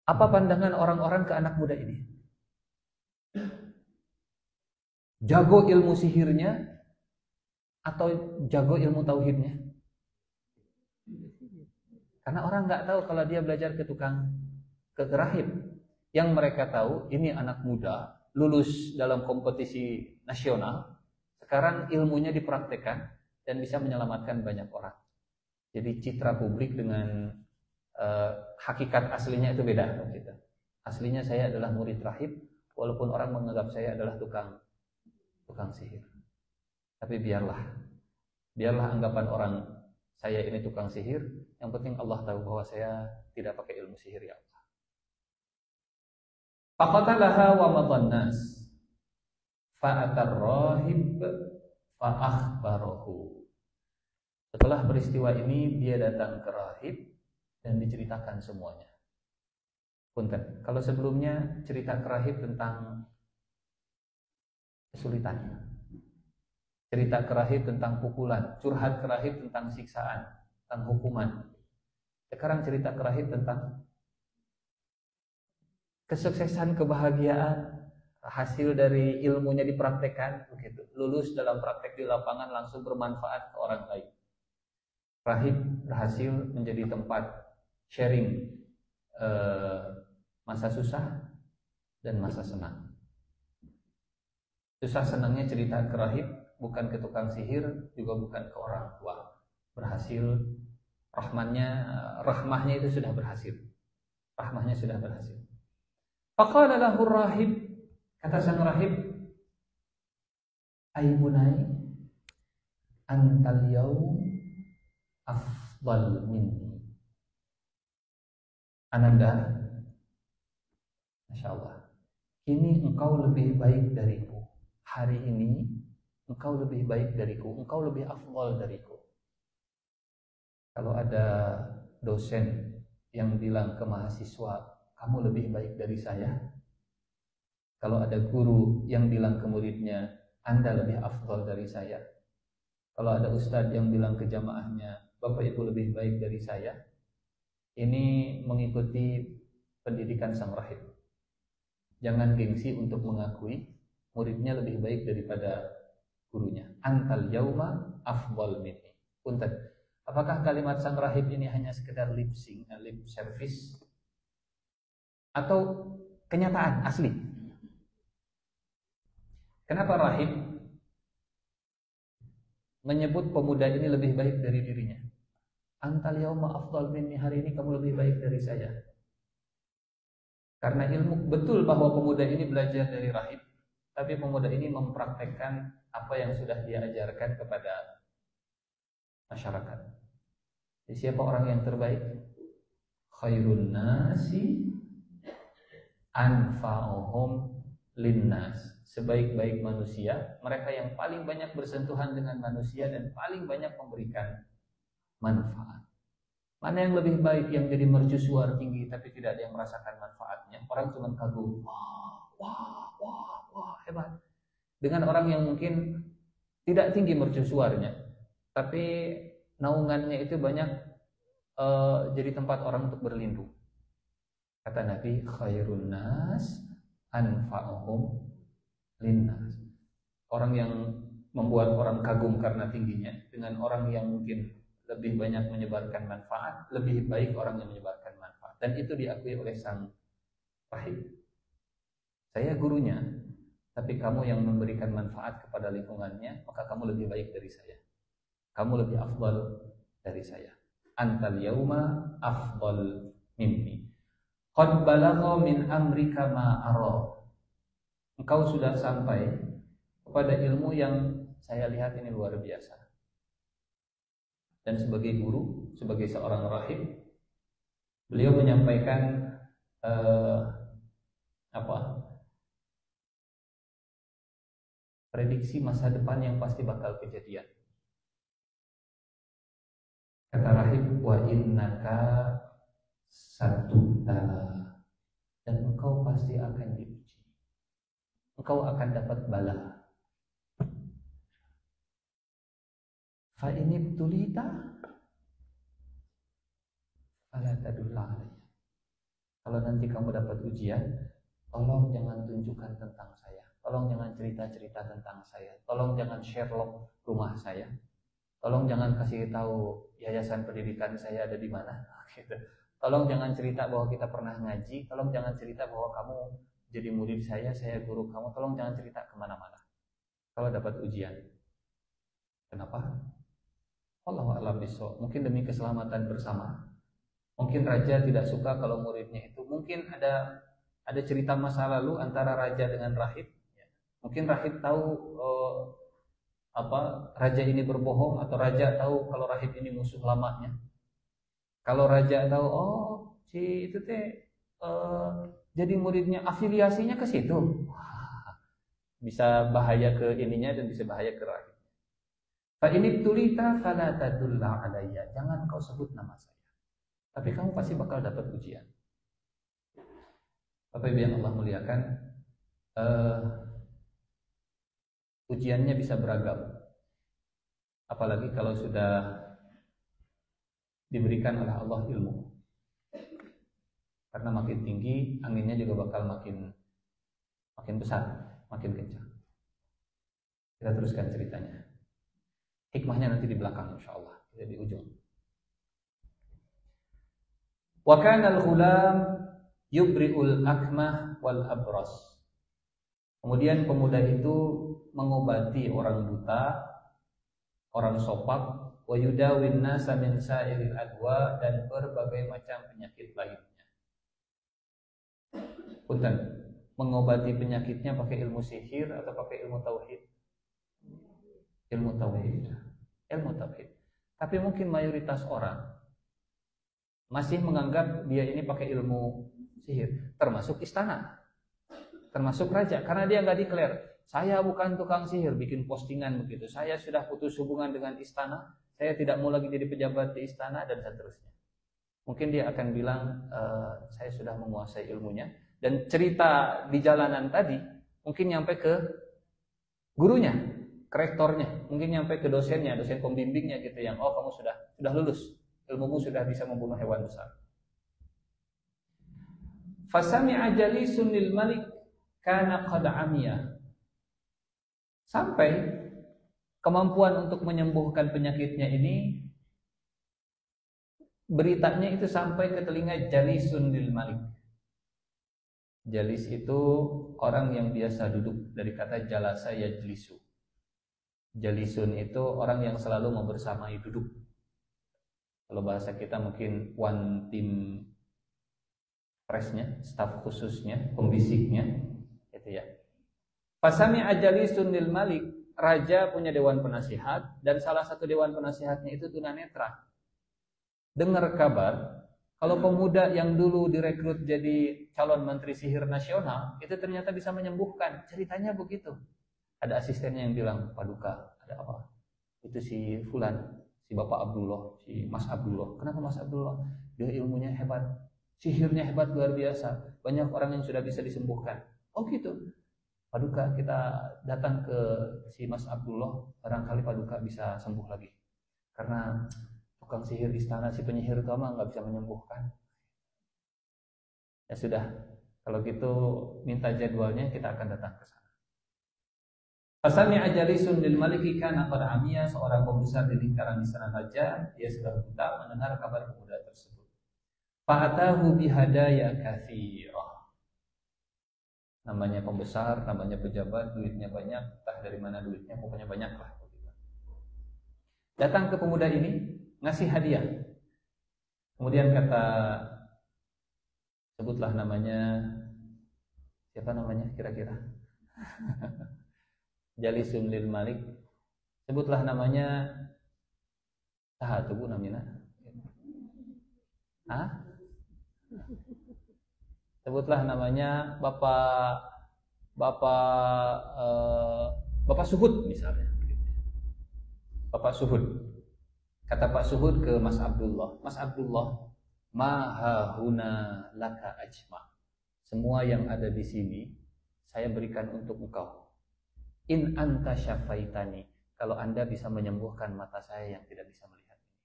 Apa pandangan orang-orang ke anak muda ini? Jago ilmu sihirnya atau jago ilmu tauhidnya? Karena orang nggak tahu kalau dia belajar ke rahib. Yang mereka tahu ini anak muda lulus dalam kompetisi nasional, sekarang ilmunya dipraktekkan dan bisa menyelamatkan banyak orang. Jadi citra publik dengan hakikat aslinya itu beda gitu. Aslinya saya adalah murid rahib, walaupun orang menganggap saya adalah tukang sihir. Tapi biarlah anggapan orang saya ini tukang sihir, yang penting Allah tahu bahwa saya tidak pakai ilmu sihir, ya Allah. Faqatalaha wa madannas fa'atar rahib fa'akhbarahu. Setelah peristiwa ini dia datang ke rahib dan diceritakan semuanya. Punten, kalau sebelumnya cerita ke rahib tentang kesulitan, cerita ke rahib tentang pukulan, curhat ke rahib tentang siksaan, tentang hukuman. Sekarang cerita ke rahib tentang kesuksesan, kebahagiaan, hasil dari ilmunya dipraktekkan, begitu. Lulus dalam praktek di lapangan langsung bermanfaat ke orang lain. Rahib berhasil menjadi tempat sharing masa susah dan masa senang. Susah senangnya cerita ke rahib, bukan ke tukang sihir, juga bukan ke orang tua. Berhasil, rahmahnya itu sudah berhasil. Rahmahnya sudah berhasil. Faqala lahu rahib, kata sang rahib, "Ai bunai, antal yaum afdal minni." Ananda, Masya Allah, kini engkau lebih baik dariku. Hari ini engkau lebih baik dariku, engkau lebih afdal dariku. Kalau ada dosen yang bilang ke mahasiswa, kamu lebih baik dari saya. Kalau ada guru yang bilang ke muridnya, Anda lebih afdal dari saya. Kalau ada ustadz yang bilang ke jamaahnya, Bapak Ibu lebih baik dari saya. Ini mengikuti pendidikan sang rahib. Jangan gengsi untuk mengakui muridnya lebih baik daripada gurunya. Antal yauma afdal minni. Punten. Apakah kalimat sang rahib ini hanya sekedar lip service, atau kenyataan asli? Kenapa rahib menyebut pemuda ini lebih baik dari dirinya? Antal yauma afdal minni, hari ini kamu lebih baik dari saya. Karena ilmu, betul bahwa pemuda ini belajar dari rahib, tapi pemuda ini mempraktekkan apa yang sudah dia ajarkan kepada masyarakat. Jadi siapa orang yang terbaik? Khairun nasi anfa'uhum linnas. Sebaik-baik manusia, mereka yang paling banyak bersentuhan dengan manusia dan paling banyak memberikan manfaat. Mana yang lebih baik, yang jadi mercusuar tinggi tapi tidak ada yang merasakan manfaatnya? Orang cuma kagum, wah, hebat. Dengan orang yang mungkin tidak tinggi mercusuarnya, tapi naungannya itu banyak jadi tempat orang untuk berlindung. Kata Nabi, khairun nas anfa'uhum linnas. Orang yang membuat orang kagum karena tingginya dengan orang yang mungkin lebih banyak menyebarkan manfaat, lebih baik orang yang menyebarkan manfaat. Dan itu diakui oleh sang rahib. Saya gurunya, tapi kamu yang memberikan manfaat kepada lingkungannya, maka kamu lebih baik dari saya. Kamu lebih afdal dari saya. Antal yauma afdal minni. Qad balagha min amrika ma ara. Engkau sudah sampai kepada ilmu yang saya lihat ini luar biasa. Dan sebagai guru, sebagai seorang rahib, beliau menyampaikan prediksi masa depan yang pasti bakal kejadian. Kata rahib, wa innaka satubtala, dan engkau pasti akan diuji. Engkau akan dapat bala. Fa ini tulita fala tadullah. Kalau nanti kamu dapat ujian, tolong jangan tunjukkan tentang saya. Tolong jangan cerita-cerita tentang saya. Tolong jangan Sherlock rumah saya. Tolong jangan kasih tahu yayasan pendidikan saya ada di mana. Gitu. Tolong jangan cerita bahwa kita pernah ngaji. Tolong jangan cerita bahwa kamu jadi murid saya guru kamu. Tolong jangan cerita kemana-mana kalau dapat ujian. Kenapa? Wallahu a'lam bishawab. Mungkin demi keselamatan bersama. Mungkin raja tidak suka kalau muridnya itu, mungkin ada cerita masa lalu antara raja dengan rahib. Mungkin rahib tahu raja ini berbohong, atau raja tahu kalau rahib ini musuh lamanya. Kalau raja tahu, oh si itu teh jadi muridnya, afiliasinya ke situ, bisa bahaya ke ininya dan bisa bahaya ke rahib. Fa ini tulita fala tadulla alayya, jangan kau sebut nama saya, tapi kamu pasti bakal dapat ujian. Bapak Ibu yang Allah muliakan, ujiannya bisa beragam, apalagi kalau sudah diberikan oleh Allah ilmu. Karena makin tinggi, anginnya juga bakal makin besar, makin kencang. Kita teruskan ceritanya. Hikmahnya nanti di belakang, insyaallah, di ujung. Wa kana al-ghulam yubri'ul akmah wal abras. Kemudian pemuda itu mengobati orang buta, orang sopak, wa yudawin nasa min sa'iril adwa, dan berbagai macam penyakit lainnya. Punten, mengobati penyakitnya pakai ilmu sihir atau pakai ilmu tauhid? Ilmu tauhid. Ilmu tauhid. Tapi mungkin mayoritas orang masih menganggap dia ini pakai ilmu sihir, termasuk istana, termasuk raja, karena dia nggak declare, saya bukan tukang sihir, bikin postingan begitu, saya sudah putus hubungan dengan istana, saya tidak mau lagi jadi pejabat di istana, dan seterusnya. Mungkin dia akan bilang, saya sudah menguasai ilmunya, dan cerita di jalanan tadi mungkin nyampe ke gurunya, ke rektornya, mungkin nyampe ke dosennya, dosen pembimbingnya gitu, yang oh kamu sudah lulus, ilmumu sudah bisa membunuh hewan besar. Fasami'a jalisun lil malik kana qad amiya. Sampai kemampuan untuk menyembuhkan penyakitnya ini, beritanya itu sampai ke telinga jalisun lil malik. Jalis itu orang yang biasa duduk, dari kata jalasa yajlisu. Jalisun itu orang yang selalu membersamai duduk. Kalau bahasa kita mungkin one team pressnya, staf khususnya, pembisiknya, itu ya. Fasami ajalisun lil malik, raja punya dewan penasihat, dan salah satu dewan penasihatnya itu tunanetra. Dengar kabar kalau pemuda yang dulu direkrut jadi calon menteri sihir nasional itu ternyata bisa menyembuhkan. Ceritanya begitu. Ada asistennya yang bilang, Paduka, ada apa? Itu si Fulan, si Bapak Abdullah, si Mas Abdullah. Kenapa Mas Abdullah? Dia ilmunya hebat, sihirnya hebat luar biasa. Banyak orang yang sudah bisa disembuhkan. Oh gitu. Paduka, kita datang ke si Mas Abdullah, barangkali Paduka bisa sembuh lagi. Karena tukang sihir istana, si penyihir utama nggak bisa menyembuhkan. Ya sudah, kalau gitu minta jadwalnya, kita akan datang ke sana. Fasami ajalisun lil maliki kana qad amiya, seorang pembesar di lingkaran istana raja, dia sudah buta, mendengar kabar pemuda tersebut. Fa'atahu bihadaya katsirah. Namanya pembesar, namanya pejabat, duitnya banyak, entah dari mana duitnya, pokoknya banyak lah. Datang ke pemuda ini, ngasih hadiah. Kemudian kata, sebutlah namanya, siapa namanya kira-kira? Jalisun lil malik, sebutlah namanya, tubuh namina. Sebutlah namanya Bapak Suhud misalnya. Bapak Suhud. Kata Pak Suhud ke Mas Abdullah, Mas Abdullah, mahahuna laka ajma. Semua yang ada di sini saya berikan untuk engkau. In anta syafaitani, kalau Anda bisa menyembuhkan mata saya yang tidak bisa melihat ini.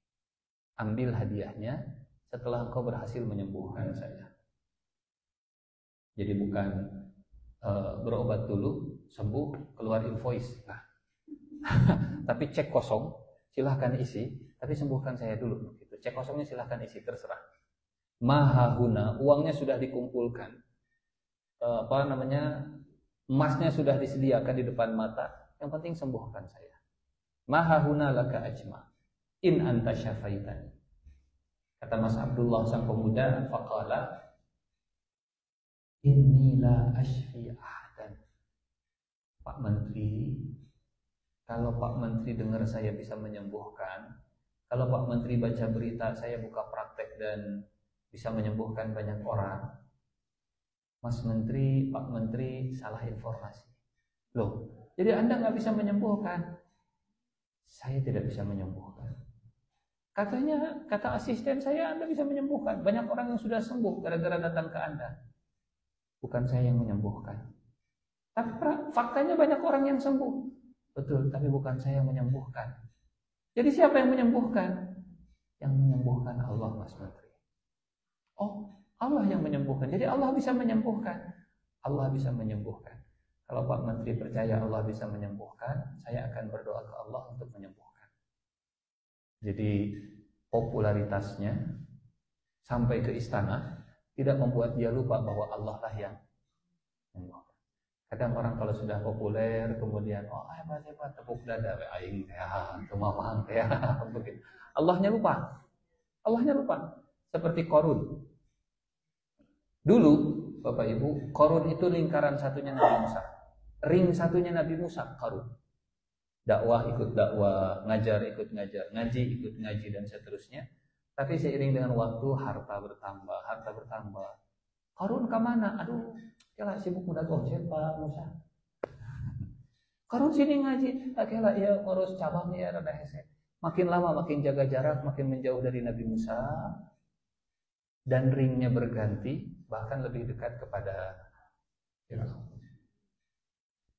Ambil hadiahnya setelah engkau berhasil menyembuhkan saya. Jadi bukan berobat dulu, sembuh, keluar invoice. Nah. Tapi cek kosong, silahkan isi, tapi sembuhkan saya dulu. Gitu. Cek kosongnya silahkan isi, terserah. Mahahuna, uangnya sudah dikumpulkan. Emasnya sudah disediakan di depan mata. Yang penting sembuhkan saya. Mahahuna laka ajma. In anta syafaitani. Kata Mas Abdullah sang pemuda, faqala inni la ashfi ahadan. Pak Menteri, kalau Pak Menteri dengar saya bisa menyembuhkan, kalau Pak Menteri baca berita saya buka praktek dan bisa menyembuhkan banyak orang, Mas Menteri, Pak Menteri salah informasi. Loh, jadi Anda nggak bisa menyembuhkan? Saya tidak bisa menyembuhkan. Katanya, kata asisten saya, Anda bisa menyembuhkan. Banyak orang yang sudah sembuh gara-gara datang ke Anda. Bukan saya yang menyembuhkan. Tapi faktanya banyak orang yang sembuh. Betul, tapi bukan saya yang menyembuhkan. Jadi siapa yang menyembuhkan? Yang menyembuhkan Allah, Mas Menteri. Oh, Allah yang menyembuhkan. Jadi Allah bisa menyembuhkan. Allah bisa menyembuhkan. Kalau Pak Menteri percaya Allah bisa menyembuhkan, saya akan berdoa ke Allah untuk menyembuhkan. Jadi popularitasnya sampai ke istana tidak membuat dia lupa bahwa Allah lah yang menyembuhkan. Kadang orang kalau sudah populer kemudian hebat tepuk dada aing ya kemamang ya begitu. Allahnya lupa. Allahnya lupa. Seperti Qarun. Dulu Bapak Ibu, Qarun itu lingkaran satunya Nabi Musa. Ring satunya Nabi Musa, Qarun. Dakwah ikut dakwah, ngajar ikut ngajar, ngaji ikut ngaji dan seterusnya. Tapi seiring dengan waktu harta bertambah. Qarun ke mana? Aduh, kela sibuk muda gojek Pak Musa. Qarun sini ngaji, kela ya ngurus cabangnya rada hese. Makin lama makin jaga jarak, makin menjauh dari Nabi Musa. Dan ringnya berganti, bahkan lebih dekat kepada Firaun.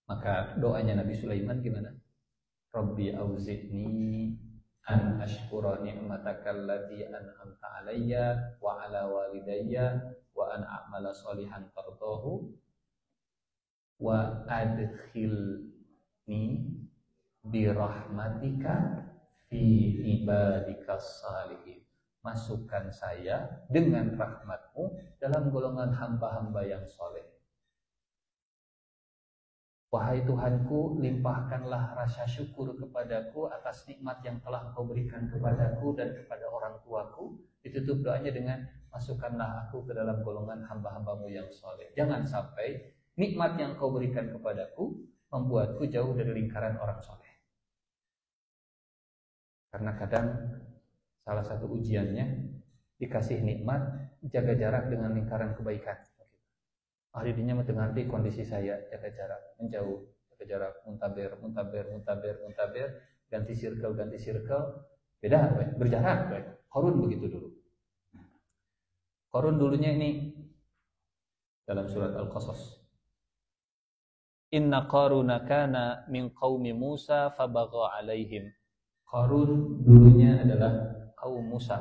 Maka doanya Nabi Sulaiman gimana? Rabbi auzi'ni an ashkura ni'mataka allati an'amta alayya wa ala walidayya wa an a'mala sholihan tardahu wa adkhilni bi rahmatika fi ibadikas salihin. Masukkan saya dengan rahmatmu dalam golongan hamba-hamba yang soleh. Wahai Tuhanku, limpahkanlah rasa syukur kepadaku atas nikmat yang telah Engkau berikan kepadaku dan kepada orang tuaku. Ditutup doanya dengan masukkanlah aku ke dalam golongan hamba-hambamu yang soleh. Jangan sampai nikmat yang Engkau berikan kepadaku membuatku jauh dari lingkaran orang soleh. Karena kadang salah satu ujiannya dikasih nikmat, jaga jarak dengan lingkaran kebaikan. Hari ini mengerti kondisi saya, jaga jarak, menjauh, jaga jarak, muntaber, ganti circle, beda, berjarak. Qarun begitu dulu. Qarun dulunya ini dalam surat Al-Qasas. Inna Qaruna kana min qaumi Musa fabagha alaihim. Qarun dulunya adalah kaum Musa.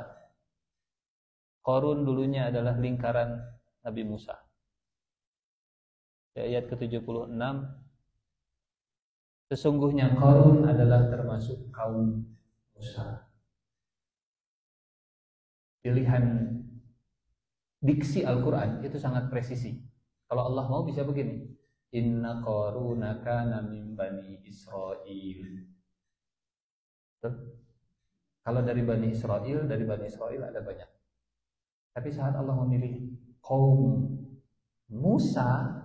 Qarun dulunya adalah lingkaran Nabi Musa. Ayat ke-76, sesungguhnya Qarun adalah termasuk kaum Musa. Pilihan diksi Al-Quran itu sangat presisi. Kalau Allah mau bisa begini, Inna Qaruna kana min bani Israil. Kalau dari Bani Israil ada banyak. Tapi saat Allah memilih kaum Musa,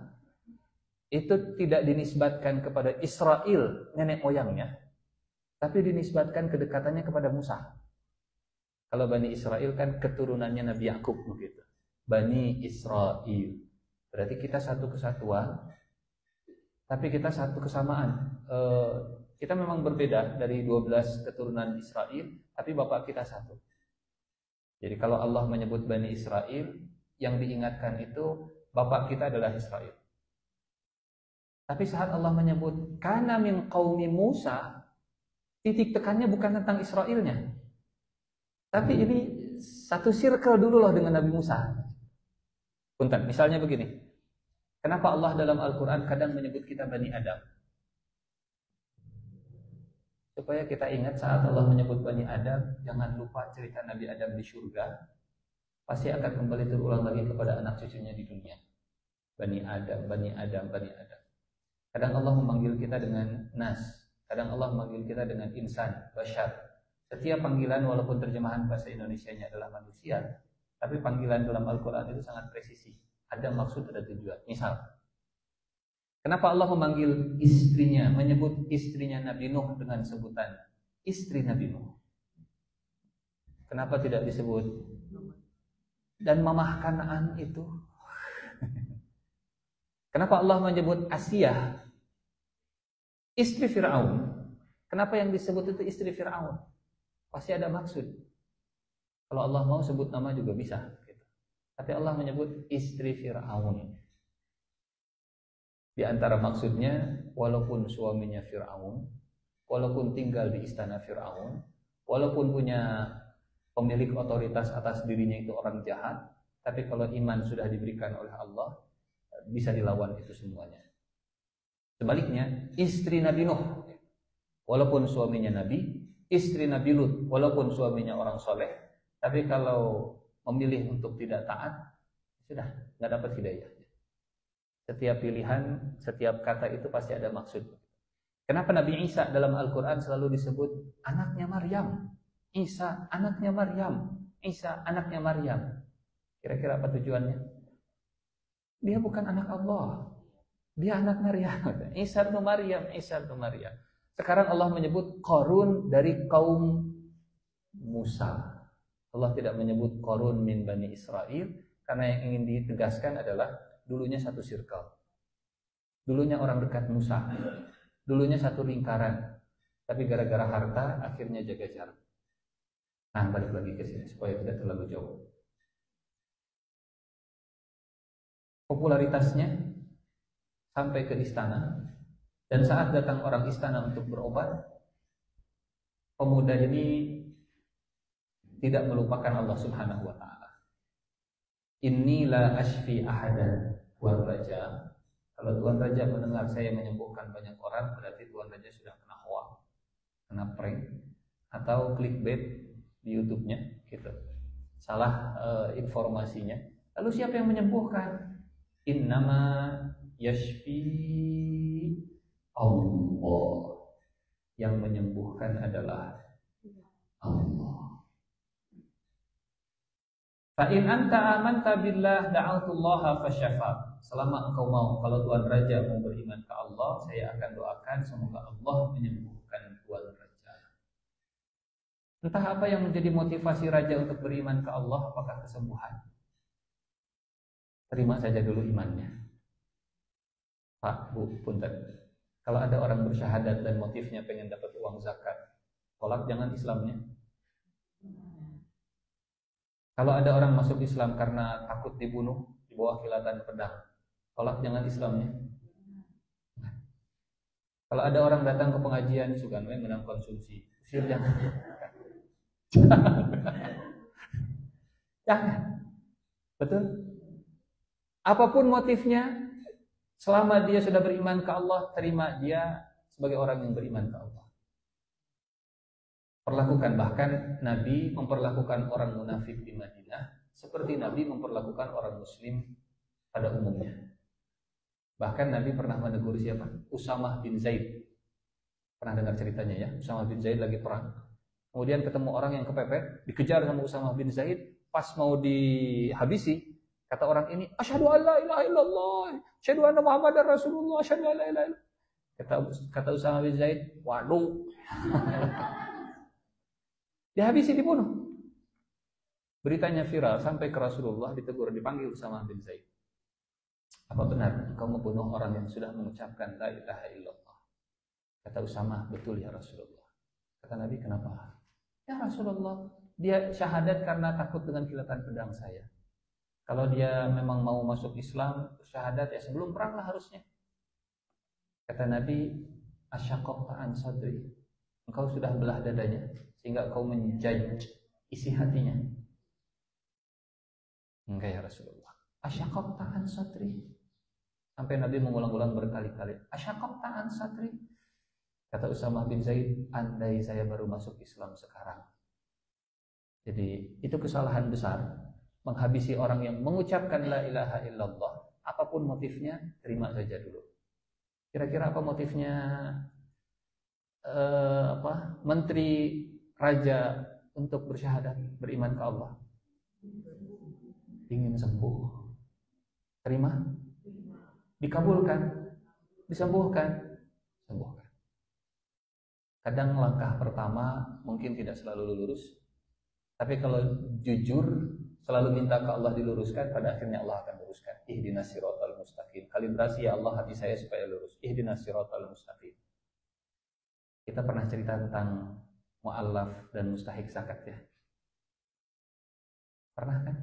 itu tidak dinisbatkan kepada Israel, nenek moyangnya, tapi dinisbatkan kedekatannya kepada Musa. Kalau Bani Israel kan keturunannya Nabi Yakub begitu. Bani Israel. Berarti kita satu kesatuan, tapi kita satu kesamaan. Kita memang berbeda dari 12 keturunan Israel, tapi bapak kita satu. Jadi kalau Allah menyebut Bani Israel, yang diingatkan itu bapak kita adalah Israel. Tapi saat Allah menyebut kana min qaumi Musa, titik tekannya bukan tentang Israelnya. Tapi ini satu circle dulu loh dengan Nabi Musa. Punten, misalnya begini. Kenapa Allah dalam Al-Quran kadang menyebut kita Bani Adam? Supaya kita ingat saat Allah menyebut Bani Adam, jangan lupa cerita Nabi Adam di surga. Pasti akan kembali terulang lagi kepada anak cucunya di dunia. Bani Adam, Bani Adam, Bani Adam. Kadang Allah memanggil kita dengan nas, kadang Allah memanggil kita dengan insan, bashar. Setiap panggilan walaupun terjemahan bahasa Indonesianya adalah manusia, tapi panggilan dalam Al-Quran itu sangat presisi. Ada maksud, ada tujuan. Misal, kenapa Allah memanggil istrinya, menyebut istrinya Nabi Nuh dengan sebutan istri Nabi Nuh? Kenapa tidak disebut dan mamah Kanaan itu? Kenapa Allah menyebut Asiyah, istri Fir'aun? Kenapa yang disebut itu istri Fir'aun? Pasti ada maksud. Kalau Allah mau sebut nama juga bisa. Tapi Allah menyebut istri Fir'aun. Di antara maksudnya, walaupun suaminya Fir'aun, walaupun tinggal di istana Fir'aun, walaupun punya pemilik otoritas atas dirinya itu orang jahat, tapi kalau iman sudah diberikan oleh Allah, bisa dilawan itu semuanya. Sebaliknya, istri Nabi Nuh, walaupun suaminya Nabi, istri Nabi Lut, walaupun suaminya orang soleh, tapi kalau memilih untuk tidak taat, sudah nggak dapat hidayah. Setiap pilihan, setiap kata itu pasti ada maksud. Kenapa Nabi Isa dalam Al-Quran selalu disebut anaknya Maryam? Isa anaknya Maryam. Isa anaknya Maryam. Kira-kira apa tujuannya? Dia bukan anak Allah. Dia anak Maryam. Isa bin Maryam. Isa bin Maryam. Sekarang Allah menyebut Qarun dari kaum Musa. Allah tidak menyebut Qarun min Bani Israel karena yang ingin ditegaskan adalah dulunya satu circle. Dulunya orang dekat Musa. Dulunya satu lingkaran. Tapi gara-gara harta akhirnya jaga jarak. Nah, balik lagi ke sini supaya tidak terlalu jauh. Popularitasnya sampai ke istana, dan saat datang orang istana untuk berobat, pemuda ini tidak melupakan Allah Subhanahu wa taala. Inni la ashfi ahadan. Tuan Raja, kalau Tuan Raja mendengar saya menyembuhkan banyak orang, berarti Tuan Raja sudah kena hoax, kena prank, atau clickbait di YouTube-nya gitu. Salah informasinya. Lalu siapa yang menyembuhkan? Innama yashfi Allah. Yang menyembuhkan adalah Allah. Fa in anta amanta billah da'autullaha fasyafa. Selama engkau mau, kalau Tuan Raja mau beriman ke Allah, saya akan doakan semoga Allah menyembuhkan Tuan Raja. Entah apa yang menjadi motivasi Raja untuk beriman ke Allah, apakah kesembuhan? Terima saja dulu imannya. Pak, Bu, punten. Kalau ada orang bersyahadat dan motifnya pengen dapat uang zakat, tolak jangan Islamnya. Kalau ada orang masuk Islam karena takut dibunuh di bawah kilatan pedang, tolak jangan Islamnya. Kalau ada orang datang ke pengajian sugan menang konsumsi, usir jangan. Jangan. Betul? Apapun motifnya, selama dia sudah beriman ke Allah, terima dia sebagai orang yang beriman ke Allah. Perlakukan, bahkan Nabi memperlakukan orang munafik di Madinah seperti Nabi memperlakukan orang Muslim pada umumnya. Bahkan Nabi pernah menegur siapa? Usamah bin Zaid. Pernah dengar ceritanya ya? Usamah bin Zaid lagi perang. Kemudian ketemu orang yang kepepet, dikejar sama Usamah bin Zaid. Pas mau dihabisi, kata orang ini, asyhadu an la ilaha illallah, asyhadu anna Muhammadar Rasulullah, asyhadu an la ilaha illallah. Kata Usamah bin Zaid, waduh. Dihabisi, dibunuh. Beritanya viral sampai ke Rasulullah, ditegur, dipanggil Usamah bin Zaid. Apa benar engkau membunuh orang yang sudah mengucapkan la ilaha illallah? Kata Usamah, betul ya Rasulullah. Kata Nabi, kenapa? Ya Rasulullah, dia syahadat karena takut dengan kilatan pedang saya. Kalau dia memang mau masuk Islam, syahadat ya sebelum perang lah harusnya. Kata Nabi, asyaqqa an sadri. Engkau sudah belah dadanya sehingga engkau menjudge isi hatinya. Enggak ya Rasulullah. Asyaqqa an sadri. Sampai Nabi mengulang-ulang berkali-kali. Asyaqqa an sadri. Kata Usamah bin Zaid, andai saya baru masuk Islam sekarang. Jadi itu kesalahan besar, menghabisi orang yang mengucapkan la ilaha illallah, apapun motifnya, terima saja dulu. Kira-kira apa motifnya Menteri raja untuk bersyahadat, beriman ke Allah? Ingin sembuh. Terima? Dikabulkan? Disembuhkan? Sembuhkan. Kadang langkah pertama mungkin tidak selalu lurus, tapi kalau jujur selalu minta ke Allah diluruskan, pada akhirnya Allah akan luruskan. Ihdinas siratal mustaqim. Kalibrasi ya Allah hati saya supaya lurus. Ihdinas siratal mustaqim. Kita pernah cerita tentang mu'allaf dan mustahik zakat ya. Pernah kan?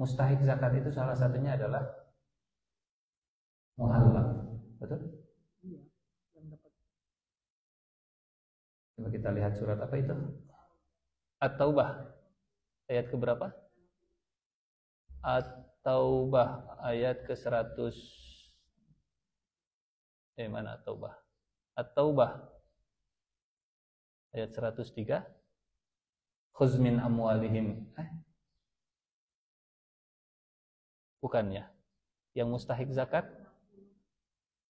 Mustahik zakat itu salah satunya adalah mu'allaf. Betul? Iya, yang dapat. Coba kita lihat surat apa itu? At-Taubah. Ayat keberapa? At-Taubah ayat ke-100. Mana At-Taubah? At-Taubah ayat 103. Khuz min amwalihim. Bukannya. Yang mustahik zakat?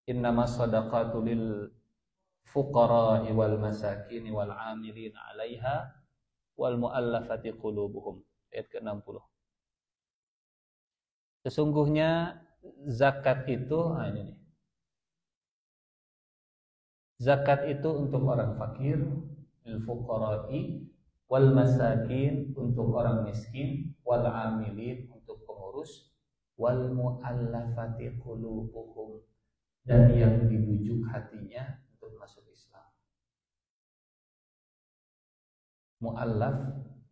Innamas shadaqatu lil fuqara'i wal masakin wal 'amilin 'alaiha wal mu'allafati qulubuhum. Ayat ke-60. Sesungguhnya zakat itu ini nih. Zakat itu untuk orang fakir, lil fuqara'i wal masakin untuk orang miskin, wal 'amilin untuk pengurus, wal mu'allafati qulubuhum dan yang dibujuk hatinya untuk masuk Islam. Mu'allaf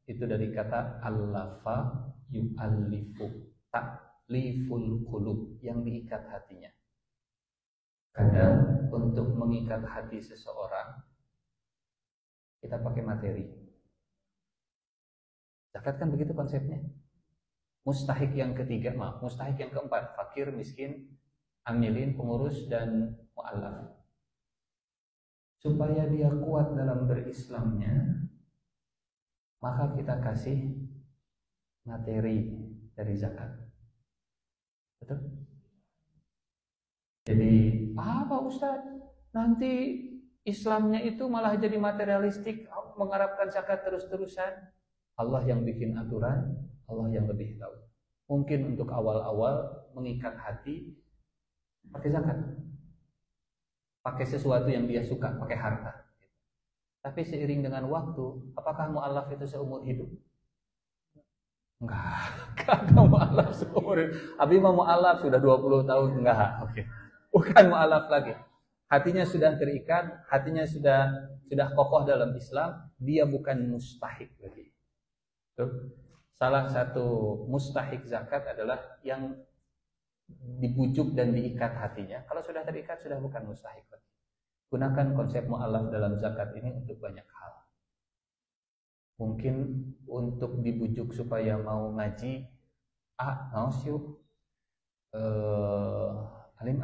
itu dari kata allafa yu'allifu, ta'liful qulub, yang diikat hatinya. Kadang untuk mengikat hati seseorang kita pakai materi. Zakat kan begitu konsepnya. Mustahik yang ketiga, mustahik yang keempat, fakir, miskin, amilin, pengurus, dan mu'allaf. Supaya dia kuat dalam berislamnya, maka kita kasih materi dari zakat. Betul? Jadi, apa Ustaz? Nanti Islamnya itu malah jadi materialistik, mengharapkan zakat terus-terusan. Allah yang bikin aturan, Allah yang lebih tahu. Mungkin untuk awal-awal mengikat hati pakai zakat, pakai sesuatu yang dia suka, pakai harta. Tapi seiring dengan waktu, apakah mu'allaf itu seumur hidup? Enggak mu'allaf seumur hidup. Abi mah mu'allaf sudah 20 tahun, enggak. Oke. Bukan mu'allaf lagi. Hatinya sudah terikat, hatinya sudah kokoh dalam Islam, dia bukan mustahik lagi. Tuh. Salah satu mustahik zakat adalah yang dibujuk dan diikat hatinya. Kalau sudah terikat sudah bukan mustahik lagi. Gunakan konsep mu'allaf dalam zakat ini untuk banyak hal. Mungkin untuk dibujuk supaya mau ngaji, ngaos yuk, alim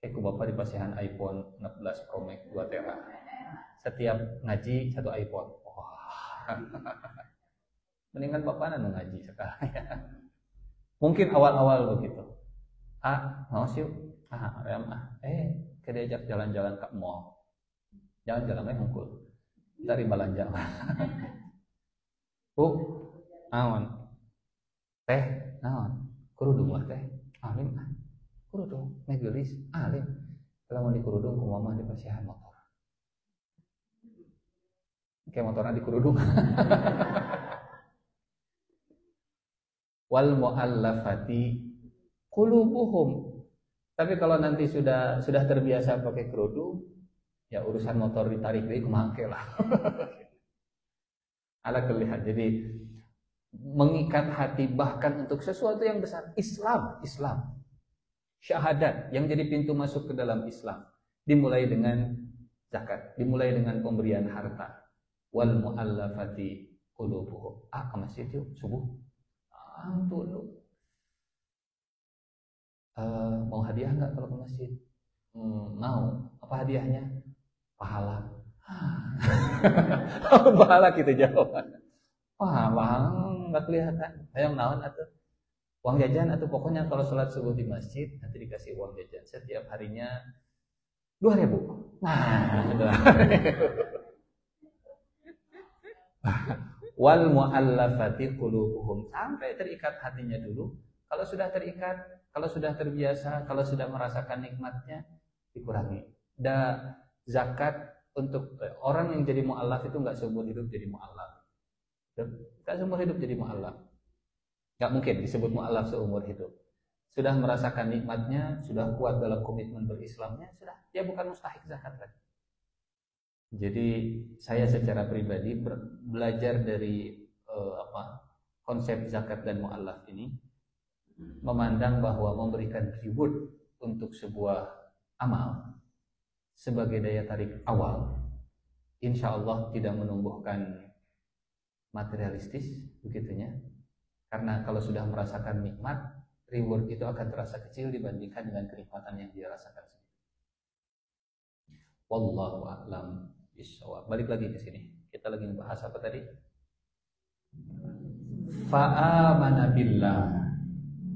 ku bapak di pasihan iPhone 16 Pro Max 2 tera. Setiap ngaji satu iPhone. Wah. Mendingan bapak nanu ngaji sekarang ya. Mungkin awal-awal begitu. Ngaos yuk. Rem ke diajak jalan-jalan ke mall. Jalan-jalan hungkul. Dari balanja. Naon? Teh, naon? Kerudung lah teh. Alim kerudung, megelis, alim. Kalau mau di kerudung, kumamah di pasihan motor. Kayak motornya di kerudung. Wal mu'allafati qulubuhum. Tapi kalau nanti sudah terbiasa pakai kerudung, ya urusan motor ditarik deui kumangke lah. Ala kelihatan. Jadi mengikat hati bahkan untuk sesuatu yang besar, Islam. Syahadat yang jadi pintu masuk ke dalam Islam. Dimulai dengan zakat, dimulai dengan pemberian harta. Wal mu'allafati qulubuhum. Ke masjid yuk subuh. Ampun. Mau hadiah enggak kalau ke masjid? Mau. Apa hadiahnya? Pahala. Pahala kita jawab. Pahala enggak kelihatan. Hayang naon atuh? Uang jajan atau pokoknya kalau sholat subuh di masjid nanti dikasih uang jajan setiap harinya 2.000. Nah, Wal mu'allafati qulubuhum, sampai terikat hatinya dulu. Kalau sudah terikat, kalau sudah terbiasa, kalau sudah merasakan nikmatnya, dikurangi. Zakat untuk orang yang jadi mu'allaf itu nggak seumur hidup jadi mu'allaf. Nggak seumur hidup jadi mu'allaf. Nggak mungkin disebut mu'allaf seumur hidup. Sudah merasakan nikmatnya, sudah kuat dalam komitmen berislamnya, sudah dia bukan mustahik zakat lagi. Jadi saya secara pribadi belajar dari konsep zakat dan mu'allaf ini, memandang bahwa memberikan reward untuk sebuah amal sebagai daya tarik awal, insya Allah tidak menumbuhkan materialistis begitunya. Karena kalau sudah merasakan nikmat, reward itu akan terasa kecil dibandingkan dengan kenikmatan yang dia rasakan sendiri. Wallahu a'lam bishawab. Balik lagi ke sini. Kita lagi membahas apa tadi? Fa'amana billah.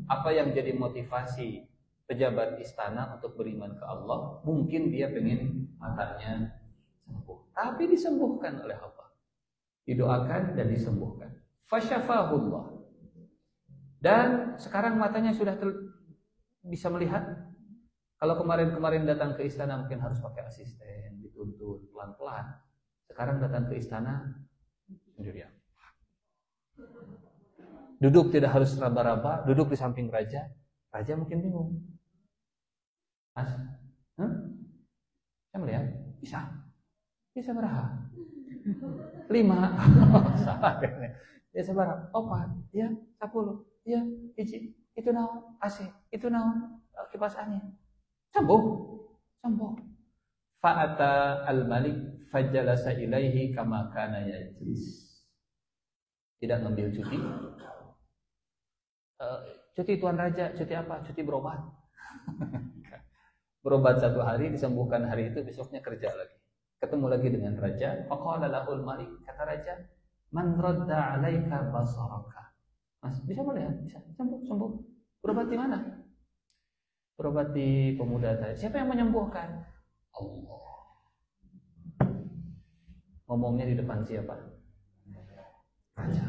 Apa yang jadi motivasi pejabat istana untuk beriman ke Allah? Mungkin dia pengen matanya sembuh, tapi disembuhkan oleh Allah. Didoakan dan disembuhkan. Fasyafahullah. Dan sekarang matanya sudah bisa melihat. Kalau kemarin-kemarin datang ke istana mungkin harus pakai asisten, dituntun pelan-pelan. Sekarang datang ke istana sendirian. Duduk tidak harus raba-raba, duduk di samping raja. Raja mungkin bingung. Mas, saya melihat bisa berapa? 5. Salah kayaknya. Bisa berapa? 4, ya 10, ya hiji. Itu naon? AC. Itu naon? Kipas angin. Sembuh. Fa'ata al-malik fajalasa ilaihi kama kana yajlis. Tidak ngambil cuti. Cuti Tuan Raja, cuti apa? Cuti berobat. Berobat 1 hari, disembuhkan hari itu, besoknya kerja lagi. Ketemu lagi dengan raja. Faqala lahul malik, kata raja, man radda 'alaika basaraka. Mas, bisa melihat? Bisa. Sembuh. Berobat di mana? Berobat di pemuda tadi. Siapa yang menyembuhkan? Allah. Ngomongnya di depan siapa? Raja.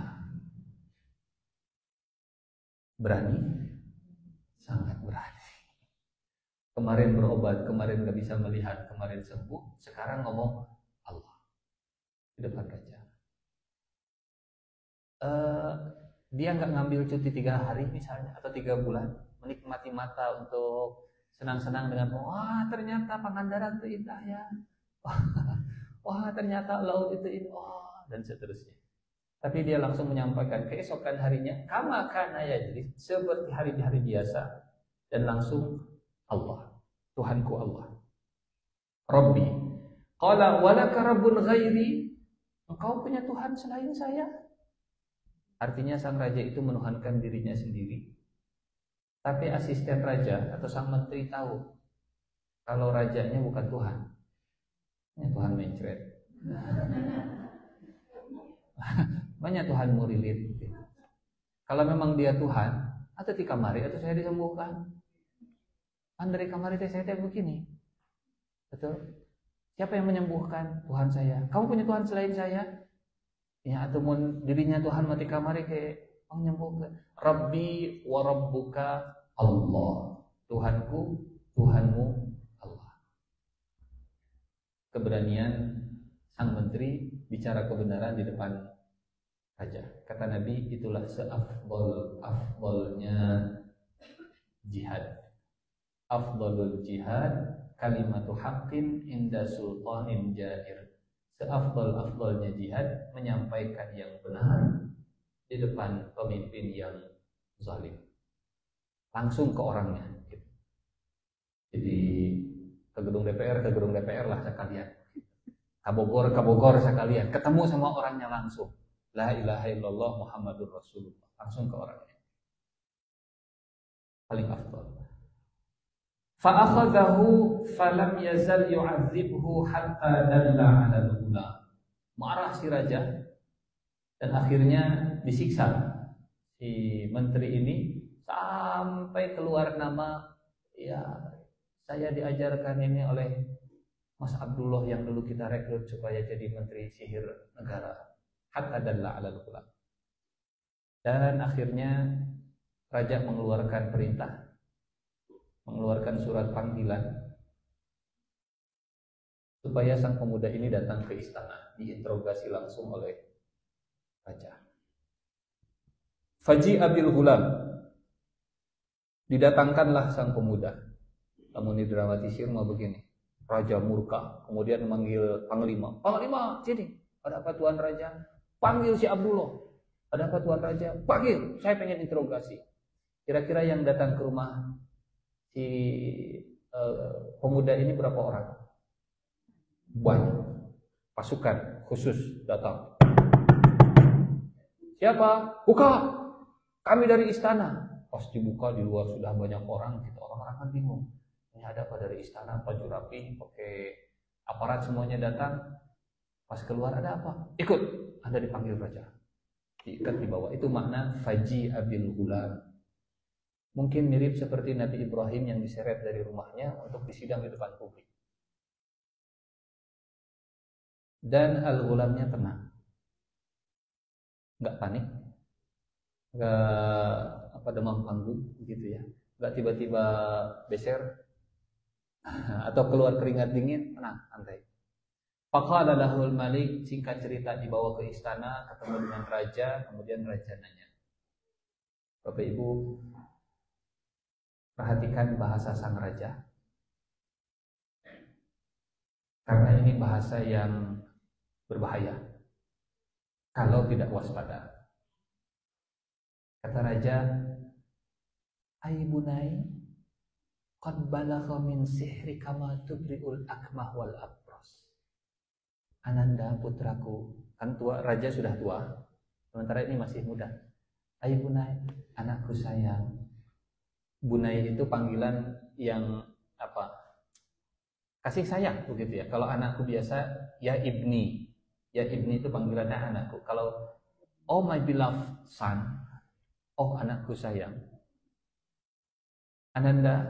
Berani? Sangat berani. Kemarin berobat, kemarin gak bisa melihat, kemarin sembuh, sekarang ngomong Allah di depan raja. Dia nggak ngambil cuti 3 hari misalnya atau 3 bulan, menikmati mata untuk senang-senang dengan wah ternyata Pangandaran itu indah ya, wah ternyata laut itu indah, dan seterusnya. Tapi dia langsung menyampaikan keesokan harinya kama kana yajlis, seperti hari-hari biasa, dan langsung Allah, Tuhanku Allah. Rabbi. Qala walaka rabbun ghairi, engkau punya Tuhan selain saya? Artinya sang raja itu menuhankan dirinya sendiri. Tapi asisten raja atau sang menteri tahu kalau rajanya bukan Tuhan. Ya, Tuhan mencret. Banyak Tuhan murilit. Kalau memang dia Tuhan, atau di kamari atau saya disembuhkan. Kan dari kamari saya begini. Betul? Siapa yang menyembuhkan? Tuhan saya. Kamu punya Tuhan selain saya? Ya, atau dirinya Tuhan mati kamari kayak menyembuhkan. Rabbi wa rabbuka Allah. Tuhanku, Tuhanmu Allah. Keberanian sang menteri bicara kebenaran di depan raja. Kata Nabi, itulah seafdolnya jihad. Afdolul jihad kalimatu haqqin inda sultanin jair. Seafdol-afdolnya jihad menyampaikan yang benar di depan pemimpin yang zalim. Langsung ke orangnya. Jadi ke gedung DPR lah sekalian. Kabogor sekalian. Ketemu sama orangnya langsung. La ilaha illallah Muhammadur Rasulullah. Langsung ke orangnya. Paling afdol. Fa'akhadahu falam yazal yu'adzibhu hatta dalla 'ala al-ula. Marah si raja dan akhirnya disiksa si menteri ini sampai keluar nama, ya saya diajarkan ini oleh Mas Abdullah yang dulu kita rekrut supaya jadi menteri sihir negara. hatta dalla 'alal ghulam. Dan akhirnya raja mengeluarkan perintah, mengeluarkan surat panggilan supaya sang pemuda ini datang ke istana, diinterogasi langsung oleh raja. Faji'a bil ghulam, didatangkanlah sang pemuda. Namun didramatisir mau begini, raja murka, kemudian memanggil panglima. Panglima, sini. Ada apa Tuan Raja? Panggil si Abdullah. Ada apa Tuan Raja? Panggil, saya pengen interogasi. Kira-kira yang datang ke rumah si pemuda ini berapa orang? Banyak. Pasukan khusus datang. Siapa? Buka. Kami dari istana. Pas dibuka, di luar sudah banyak orang. Kita orang-orang kan bingung. Ini ada apa dari istana? Baju rapi, pakai aparat semuanya datang. Pas keluar ada apa? Ikut. Anda dipanggil raja. Diikat di bawah. Itu makna faji'a bil ghulam. Mungkin mirip seperti Nabi Ibrahim yang diseret dari rumahnya untuk disidang di depan publik. Dan al-ghulamnya tenang, nggak panik, nggak demam panggung gitu ya, nggak tiba-tiba beser atau keluar keringat dingin, tenang, santai. Faqala lahul malik, singkat cerita dibawa ke istana, ketemu dengan raja, kemudian raja nanya, Bapak Ibu perhatikan bahasa sang raja, karena ini bahasa yang berbahaya kalau tidak waspada. Kata raja, "Ai bunai, qad balagha min sihri kama tubri'ul akmah wal abros." Ananda putraku, kan tua, raja sudah tua, sementara ini masih muda. "Ai bunai, anakku sayang." Bunai itu panggilan yang apa? Kasih sayang begitu ya. Kalau anakku biasa ya ibni. Ya ibni itu panggilannya anakku. Kalau oh my beloved son, oh anakku sayang. Ananda,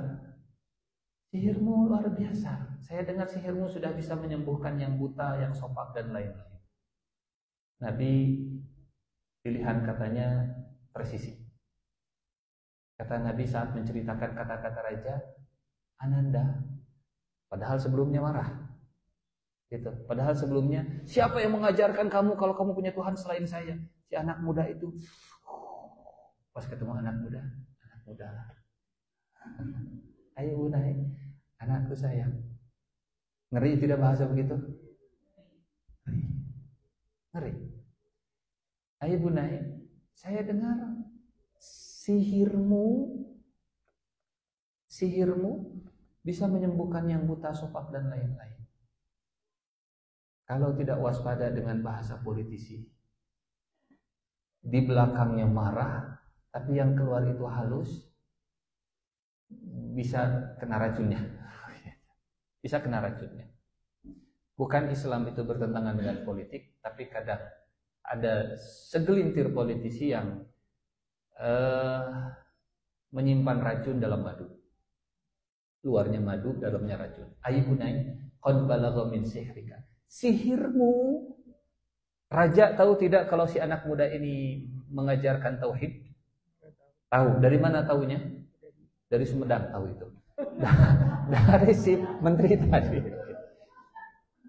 sihirmu luar biasa. Saya dengar sihirmu sudah bisa menyembuhkan yang buta, yang sopak dan lain-lain. Nabi pilihan katanya presisi. Kata Nabi saat menceritakan kata-kata raja, Ananda, padahal sebelumnya marah. Gitu. Padahal sebelumnya, siapa yang mengajarkan kamu kalau kamu punya Tuhan selain saya? Si anak muda itu. Pas ketemu anak muda. Ayo bunai, anakku sayang. Ngeri tidak bahasa begitu? Ngeri. Ayo bunai, saya dengar sihirmu bisa menyembuhkan yang buta, sopak dan lain-lain. Kalau tidak waspada dengan bahasa politisi, di belakangnya marah, tapi yang keluar itu halus, bisa kena racunnya. Bisa kena racunnya. Bukan Islam itu bertentangan dengan politik, tapi kadang ada segelintir politisi yang menyimpan racun dalam madu. Luarnya madu, dalamnya racun. Ayyunai qad balagha min sihrika. Sihirmu. Raja tahu tidak kalau si anak muda ini mengajarkan tauhid? Tahu. Dari mana tahunya? Dari Sumedang tahu itu. Dari si menteri tadi.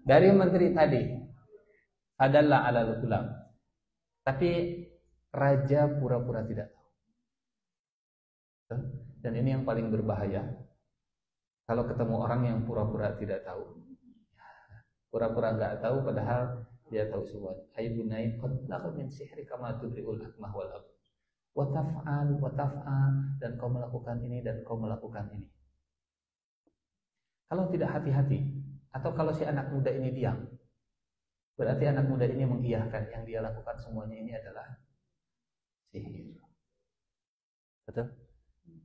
Dari menteri tadi. Adalah alal ghulam. Tapi raja pura-pura tidak tahu. Dan ini yang paling berbahaya. Kalau ketemu orang yang pura-pura tidak tahu. Pura-pura enggak tahu padahal dia tahu semua. Ayyubunai qad laqad min sihri kama tudriul akmah wal ab. Wa taf'al dan kau melakukan ini dan kau melakukan ini. Kalau tidak hati-hati atau kalau si anak muda ini diam, berarti anak muda ini mengiyahkan yang dia lakukan semuanya ini adalah sihir. Betul?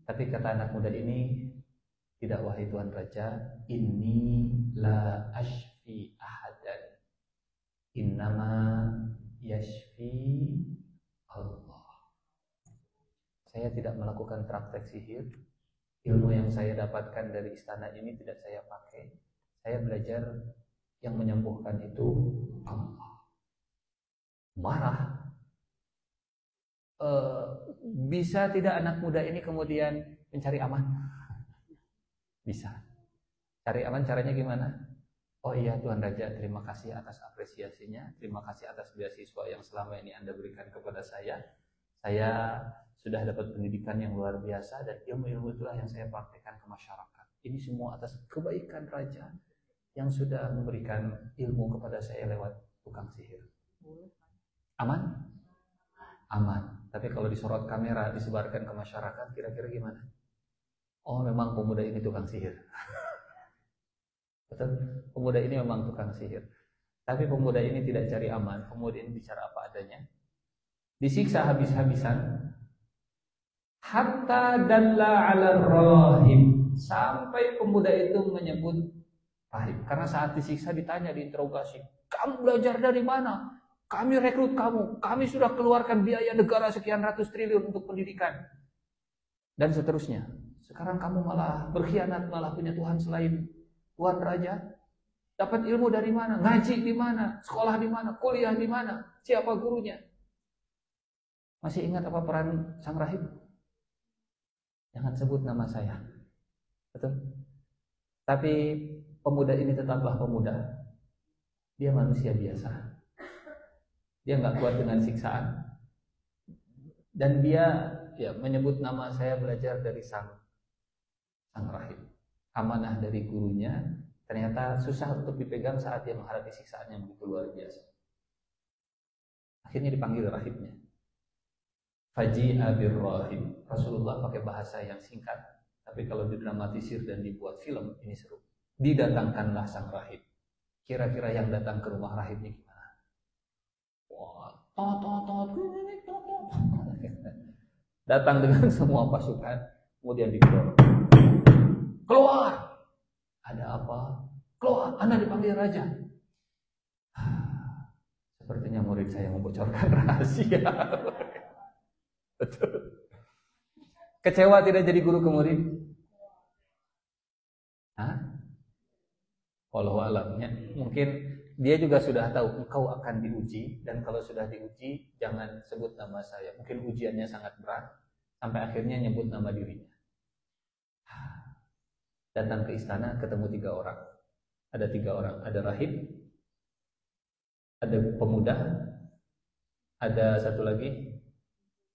Tapi kata anak muda ini, tidak wahai Tuan Raja, inni la ashfi ahadan, innama yashfi Allah. Saya tidak melakukan praktek sihir. Ilmu yang saya dapatkan dari istana ini tidak saya pakai. Saya belajar yang menyembuhkan itu Allah. marah. Bisa tidak anak muda ini kemudian mencari aman? Bisa. Cari aman caranya gimana? Oh iya Tuan Raja, terima kasih atas apresiasinya, terima kasih atas beasiswa yang selama ini Anda berikan kepada saya. Saya sudah dapat pendidikan yang luar biasa dan ilmu-ilmu itulah yang saya praktekkan ke masyarakat. Ini semua atas kebaikan Raja yang sudah memberikan ilmu kepada saya lewat tukang sihir. Aman? Aman. Tapi kalau disorot kamera, disebarkan ke masyarakat, kira-kira gimana? Oh, memang pemuda ini tukang sihir. Betul? Pemuda ini memang tukang sihir. Tapi pemuda ini tidak cari aman. Pemuda ini bicara apa adanya. Disiksa habis-habisan. Hatta dalla ala rahib. Sampai pemuda itu menyebut rahib. Karena saat disiksa ditanya, diinterogasi. Kamu belajar dari mana? Kami rekrut kamu, kami sudah keluarkan biaya negara sekian ratus triliun untuk pendidikan. Dan seterusnya. Sekarang kamu malah berkhianat, malah punya Tuhan selain Tuhan Raja. Dapat ilmu dari mana? Ngaji di mana? Sekolah di mana? Kuliah di mana? Siapa gurunya? Masih ingat apa peran sang rahib? Jangan sebut nama saya. Betul? Tapi pemuda ini tetaplah pemuda. Dia manusia biasa. Dia nggak kuat dengan siksaan, dan dia menyebut nama saya belajar dari sang rahib. Amanah dari gurunya ternyata susah untuk dipegang saat dia menghadapi siksaan yang begitu luar biasa. Akhirnya dipanggil rahibnya. Faji'a bir rahib. Rasulullah pakai bahasa yang singkat, tapi kalau didramatisir dan dibuat film ini seru. Didatangkanlah sang rahib. Kira-kira yang datang ke rumah rahibnya gimana? Datang dengan semua pasukan, kemudian didorong. Keluar. Ada apa? Keluar. Anda dipanggil raja. Sepertinya murid saya membocorkan rahasia. Betul. Kecewa tidak jadi guru ke murid? Wallahu a'lam. Mungkin dia juga sudah tahu engkau akan diuji, dan kalau sudah diuji jangan sebut nama saya. Mungkin ujiannya sangat berat sampai akhirnya nyebut nama dirinya. Datang ke istana, ketemu 3 orang. Ada 3 orang, ada rahib, ada pemuda, ada satu lagi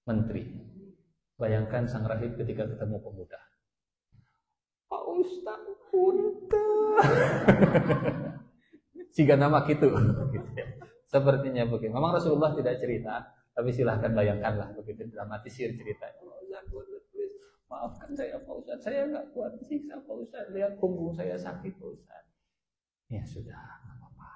menteri. Bayangkan sang rahib ketika ketemu pemuda. Pak Ustaz, punten. Jika nama gitu ya. Sepertinya begitu. Memang Rasulullah tidak cerita, tapi silahkan bayangkanlah begitu dramatisir ceritanya. Maafkan saya Pak Ustaz, saya nggak kuat disiksa Pak Ustaz, lihat punggung saya sakit Pak Ustaz. Ya sudah, nggak apa-apa.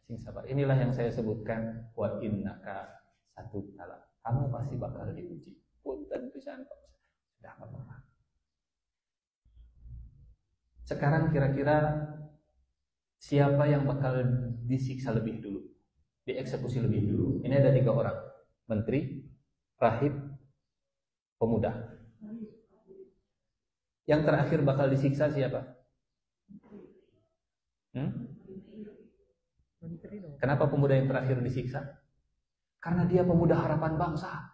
Sing sabar. Inilah yang saya sebutkan, wa innaka satu kala. Kamu pasti bakal diuji. Punten pisan Pak Ustaz. Sudah, nggak apa-apa. Sekarang kira-kira siapa yang bakal disiksa lebih dulu, dieksekusi lebih dulu? Ini ada 3 orang, menteri, rahib, pemuda. Yang terakhir bakal disiksa siapa? Kenapa pemuda yang terakhir disiksa? Karena dia pemuda harapan bangsa.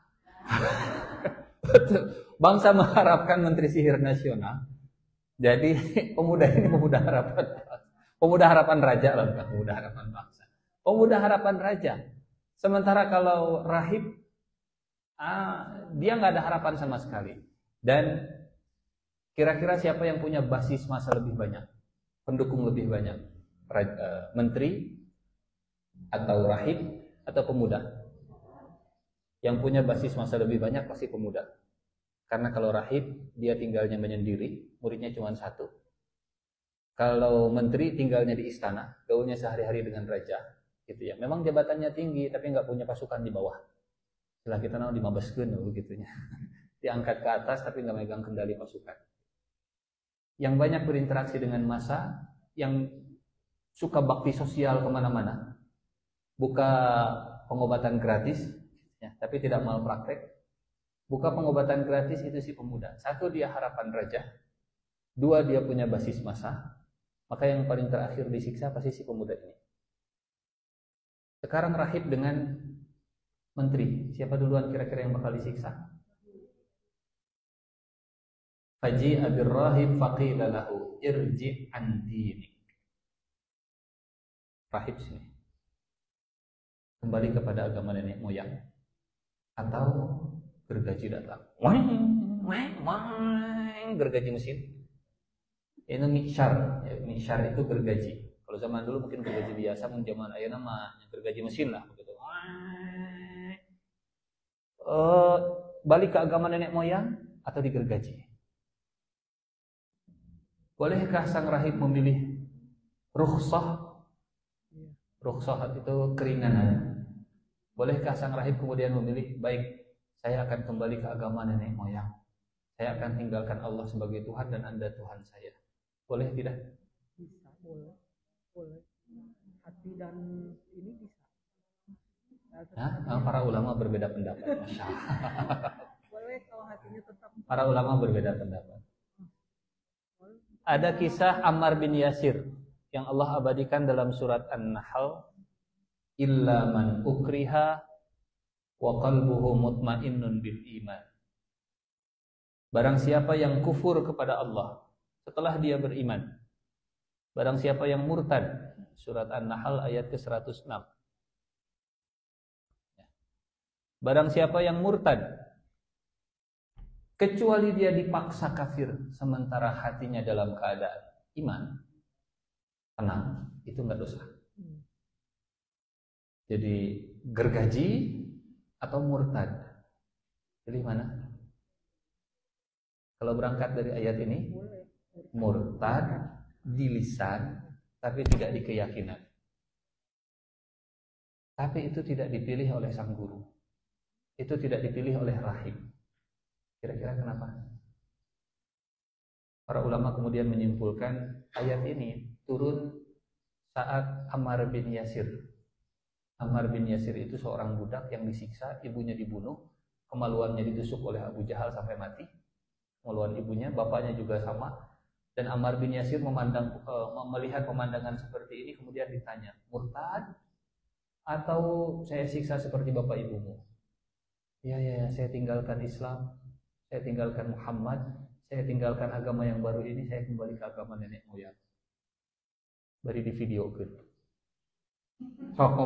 Bangsa mengharapkan menteri sihir nasional. Jadi pemuda ini pemuda harapan. Pemuda harapan raja lah, bukan pemuda harapan bangsa. Pemuda harapan raja. Sementara kalau rahib, dia nggak ada harapan sama sekali. Dan kira-kira siapa yang punya basis massa lebih banyak, pendukung lebih banyak? Menteri atau rahib atau pemuda? Yang punya basis massa lebih banyak pasti pemuda. Karena kalau rahib, dia tinggalnya menyendiri, muridnya cuma 1. Kalau menteri tinggalnya di istana, gaulnya sehari-hari dengan raja, gitu ya. Memang jabatannya tinggi, tapi nggak punya pasukan di bawah. Setelah kita tahu di Mabeskeun, begitunya. Diangkat ke atas, tapi nggak megang kendali pasukan. Yang banyak berinteraksi dengan massa, yang suka bakti sosial kemana-mana, buka pengobatan gratis, ya, tapi tidak malpraktek. Buka pengobatan gratis itu si pemuda. 1, dia harapan raja. 2, dia punya basis massa. Maka yang paling terakhir disiksa pasti si pemuda ini. Sekarang rahib dengan menteri, siapa duluan kira-kira yang bakal disiksa? Faji'a birrahib faqila lahu irji' an dinik. Rahib sini, kembali kepada agama nenek moyang, atau gergaji datang, gergaji mesin. Ini miksyar, miksyar itu gergaji. Kalau zaman dulu mungkin gergaji biasa, mungkin zaman ayeuna mah gergaji mesin lah begitu. Balik ke agama nenek moyang atau digergaji? Bolehkah sang rahib memilih rukhsah? Rukhsah itu keringanan. Bolehkah sang rahib kemudian memilih, baik, saya akan kembali ke agama nenek moyang, saya akan tinggalkan Allah sebagai Tuhan dan Anda Tuhan saya. Boleh tidak? Bisa, boleh. Hati dan ini bisa. Para ulama berbeda pendapat. Masya Allah. Boleh kalau hatinya tetap. Para ulama berbeda pendapat. Ada kisah Ammar bin Yasir yang Allah abadikan dalam surat An-Nahl, illa man ukriha wa qalbuhu mutmainnun bil iman. Barang siapa yang kufur kepada Allah setelah dia beriman, barang siapa yang murtad, surat An-Nahl ayat ke-106. Barang siapa yang murtad kecuali dia dipaksa kafir sementara hatinya dalam keadaan iman, tenang, itu enggak dosa. Jadi gergaji atau murtad, pilih mana? Kalau berangkat dari ayat ini, murtad di lisan tapi tidak di keyakinan. Tapi itu tidak dipilih oleh sang guru, itu tidak dipilih oleh rahib. Kira-kira kenapa? Para ulama kemudian menyimpulkan ayat ini turun saat Ammar bin Yasir. Ammar bin Yasir itu seorang budak yang disiksa, ibunya dibunuh, kemaluannya ditusuk oleh Abu Jahal sampai mati. Kemaluan ibunya, bapaknya juga sama. Dan Ammar bin Yasir melihat pemandangan seperti ini, kemudian ditanya, murtad atau saya siksa seperti bapak ibumu? Ya, saya tinggalkan Islam, saya tinggalkan Muhammad, saya tinggalkan agama yang baru ini, saya kembali ke agama nenek moyang. Bari di video ke. Sok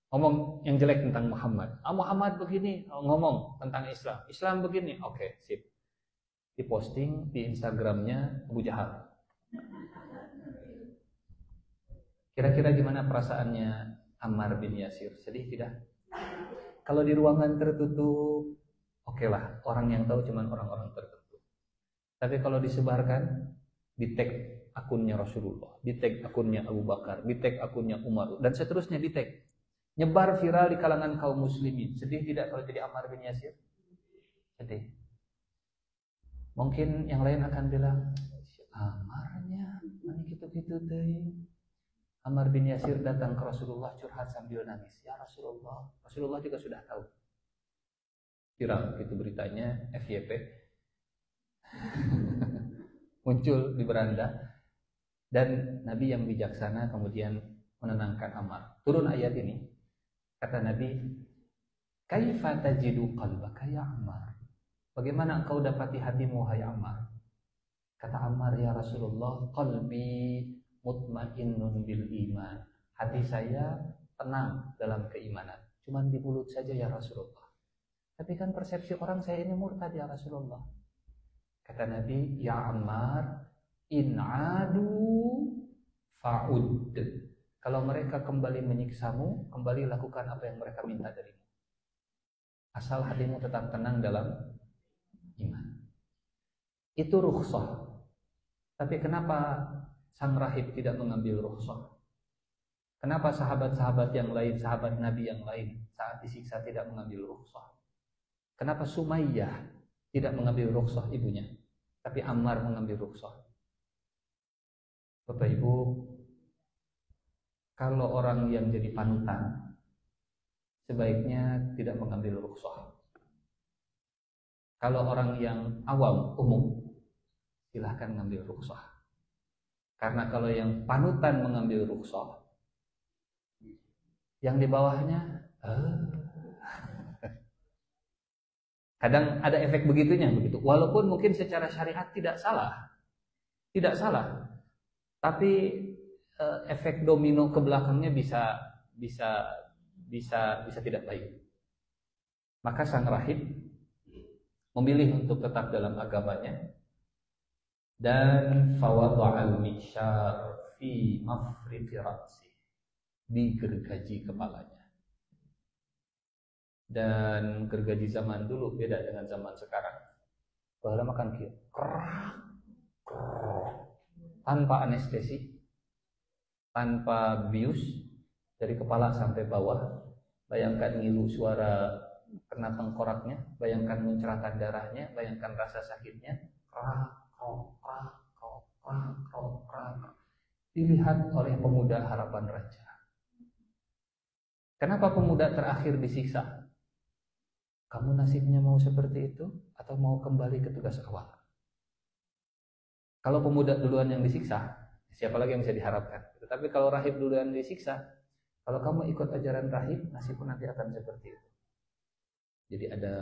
ngomong yang jelek tentang Muhammad. Muhammad begini, ngomong tentang Islam. Islam begini, oke, sip. Diposting di Instagramnya Abu Jahal. Kira-kira gimana perasaannya Ammar bin Yasir? Sedih tidak? Kalau di ruangan tertutup, oke lah, orang yang tahu cuma orang-orang tertentu. Tapi kalau disebarkan, di tag akunnya Rasulullah, di tag akunnya Abu Bakar, di tag akunnya Umar, dan seterusnya di tag. Nyebar viral di kalangan kaum muslimin. Sedih tidak kalau jadi Ammar bin Yasir? Sedih. Mungkin yang lain akan bilang, Ammarnya, mana gitu-gitu deh. Ammar bin Yasir datang ke Rasulullah curhat sambil nangis. Ya Rasulullah, Rasulullah juga sudah tahu. Viral itu beritanya, FYP. Muncul di beranda. Dan Nabi yang bijaksana kemudian menenangkan Ammar. Turun ayat ini. Kata Nabi, kaifa tajidu qalbaka ya Ammar? Bagaimana engkau dapati hatimu hai Ammar? Kata Ammar, ya Rasulullah, qalbi mutmainnun bil iman. Hati saya tenang dalam keimanan. Cuman di mulut saja ya Rasulullah. Tapi kan persepsi orang saya ini murtad ya Rasulullah. Kata Nabi, ya Ammar, in adu fa'ud. Kalau mereka kembali menyiksamu, kembali lakukan apa yang mereka minta darimu. Asal hatimu tetap tenang dalam iman. Itu rukhsah. Tapi kenapa sang rahib tidak mengambil rukhsah? Kenapa sahabat-sahabat yang lain, sahabat Nabi yang lain saat disiksa tidak mengambil rukhsah? Kenapa Sumayyah tidak mengambil rukhsah ibunya, tapi Ammar mengambil rukhsah? Bapak Ibu, kalau orang yang jadi panutan sebaiknya tidak mengambil rukhsah. Kalau orang yang awam, umum, silahkan mengambil rukhsah. Karena kalau yang panutan mengambil rukhsah, yang di bawahnya kadang ada efek begitunya begitu. Walaupun mungkin secara syariat tidak salah, tapi efek domino ke belakangnya bisa tidak baik. Maka sang rahib memilih untuk tetap dalam agamanya dan fawadha'al mi'syar fi mafriti ra'si, digergaji kepalanya. Dan gergaji zaman dulu beda dengan zaman sekarang. Bahwa makan kia, tanpa anestesi, tanpa bius, dari kepala sampai bawah. Bayangkan ngilu suara kena tengkoraknya, bayangkan muncratkan darahnya, bayangkan rasa sakitnya. Dilihat oleh pemuda harapan raja. Kenapa pemuda terakhir disiksa? Kamu nasibnya mau seperti itu atau mau kembali ke tugas awal? Kalau pemuda duluan yang disiksa, siapa lagi yang bisa diharapkan? Tetapi kalau rahib duluan disiksa, kalau kamu ikut ajaran rahib, nasibmu nanti akan seperti itu. Jadi ada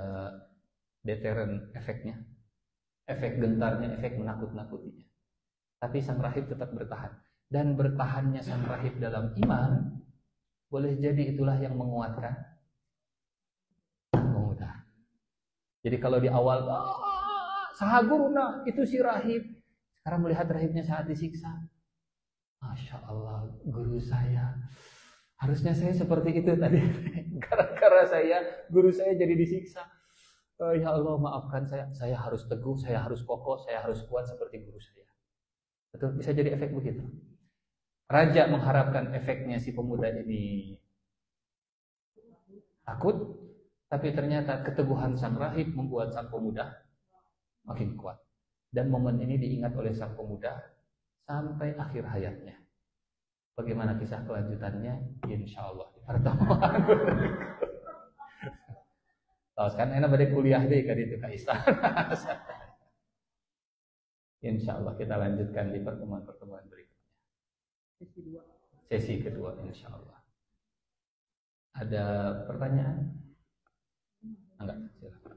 deterrent efeknya, efek gentarnya, efek menakut-nakutinya. Tapi sang rahib tetap bertahan. Dan bertahannya sang rahib dalam iman, boleh jadi itulah yang menguatkan pemuda. Jadi kalau di awal, sahaguruna, itu si rahib. Sekarang melihat rahibnya saat disiksa. Masya Allah, guru saya. Harusnya saya seperti itu tadi. Gara-gara guru saya jadi disiksa. Ya Allah, maafkan saya. Saya harus teguh, saya harus kokoh, saya harus kuat seperti guru saya. Betul, bisa jadi efek begitu. Raja mengharapkan efeknya si pemuda ini takut, tapi ternyata keteguhan sang rahib membuat sang pemuda makin kuat. Dan momen ini diingat oleh sang pemuda sampai akhir hayatnya. Bagaimana kisah kelanjutannya? Insya Allah di pertemuan. Tahu kan? Enak pada kuliah deh kan itu ke istana. Insya Allah kita lanjutkan di pertemuan-pertemuan berikutnya. Sesi kedua insya Allah. Ada pertanyaan? Enggak, silakan.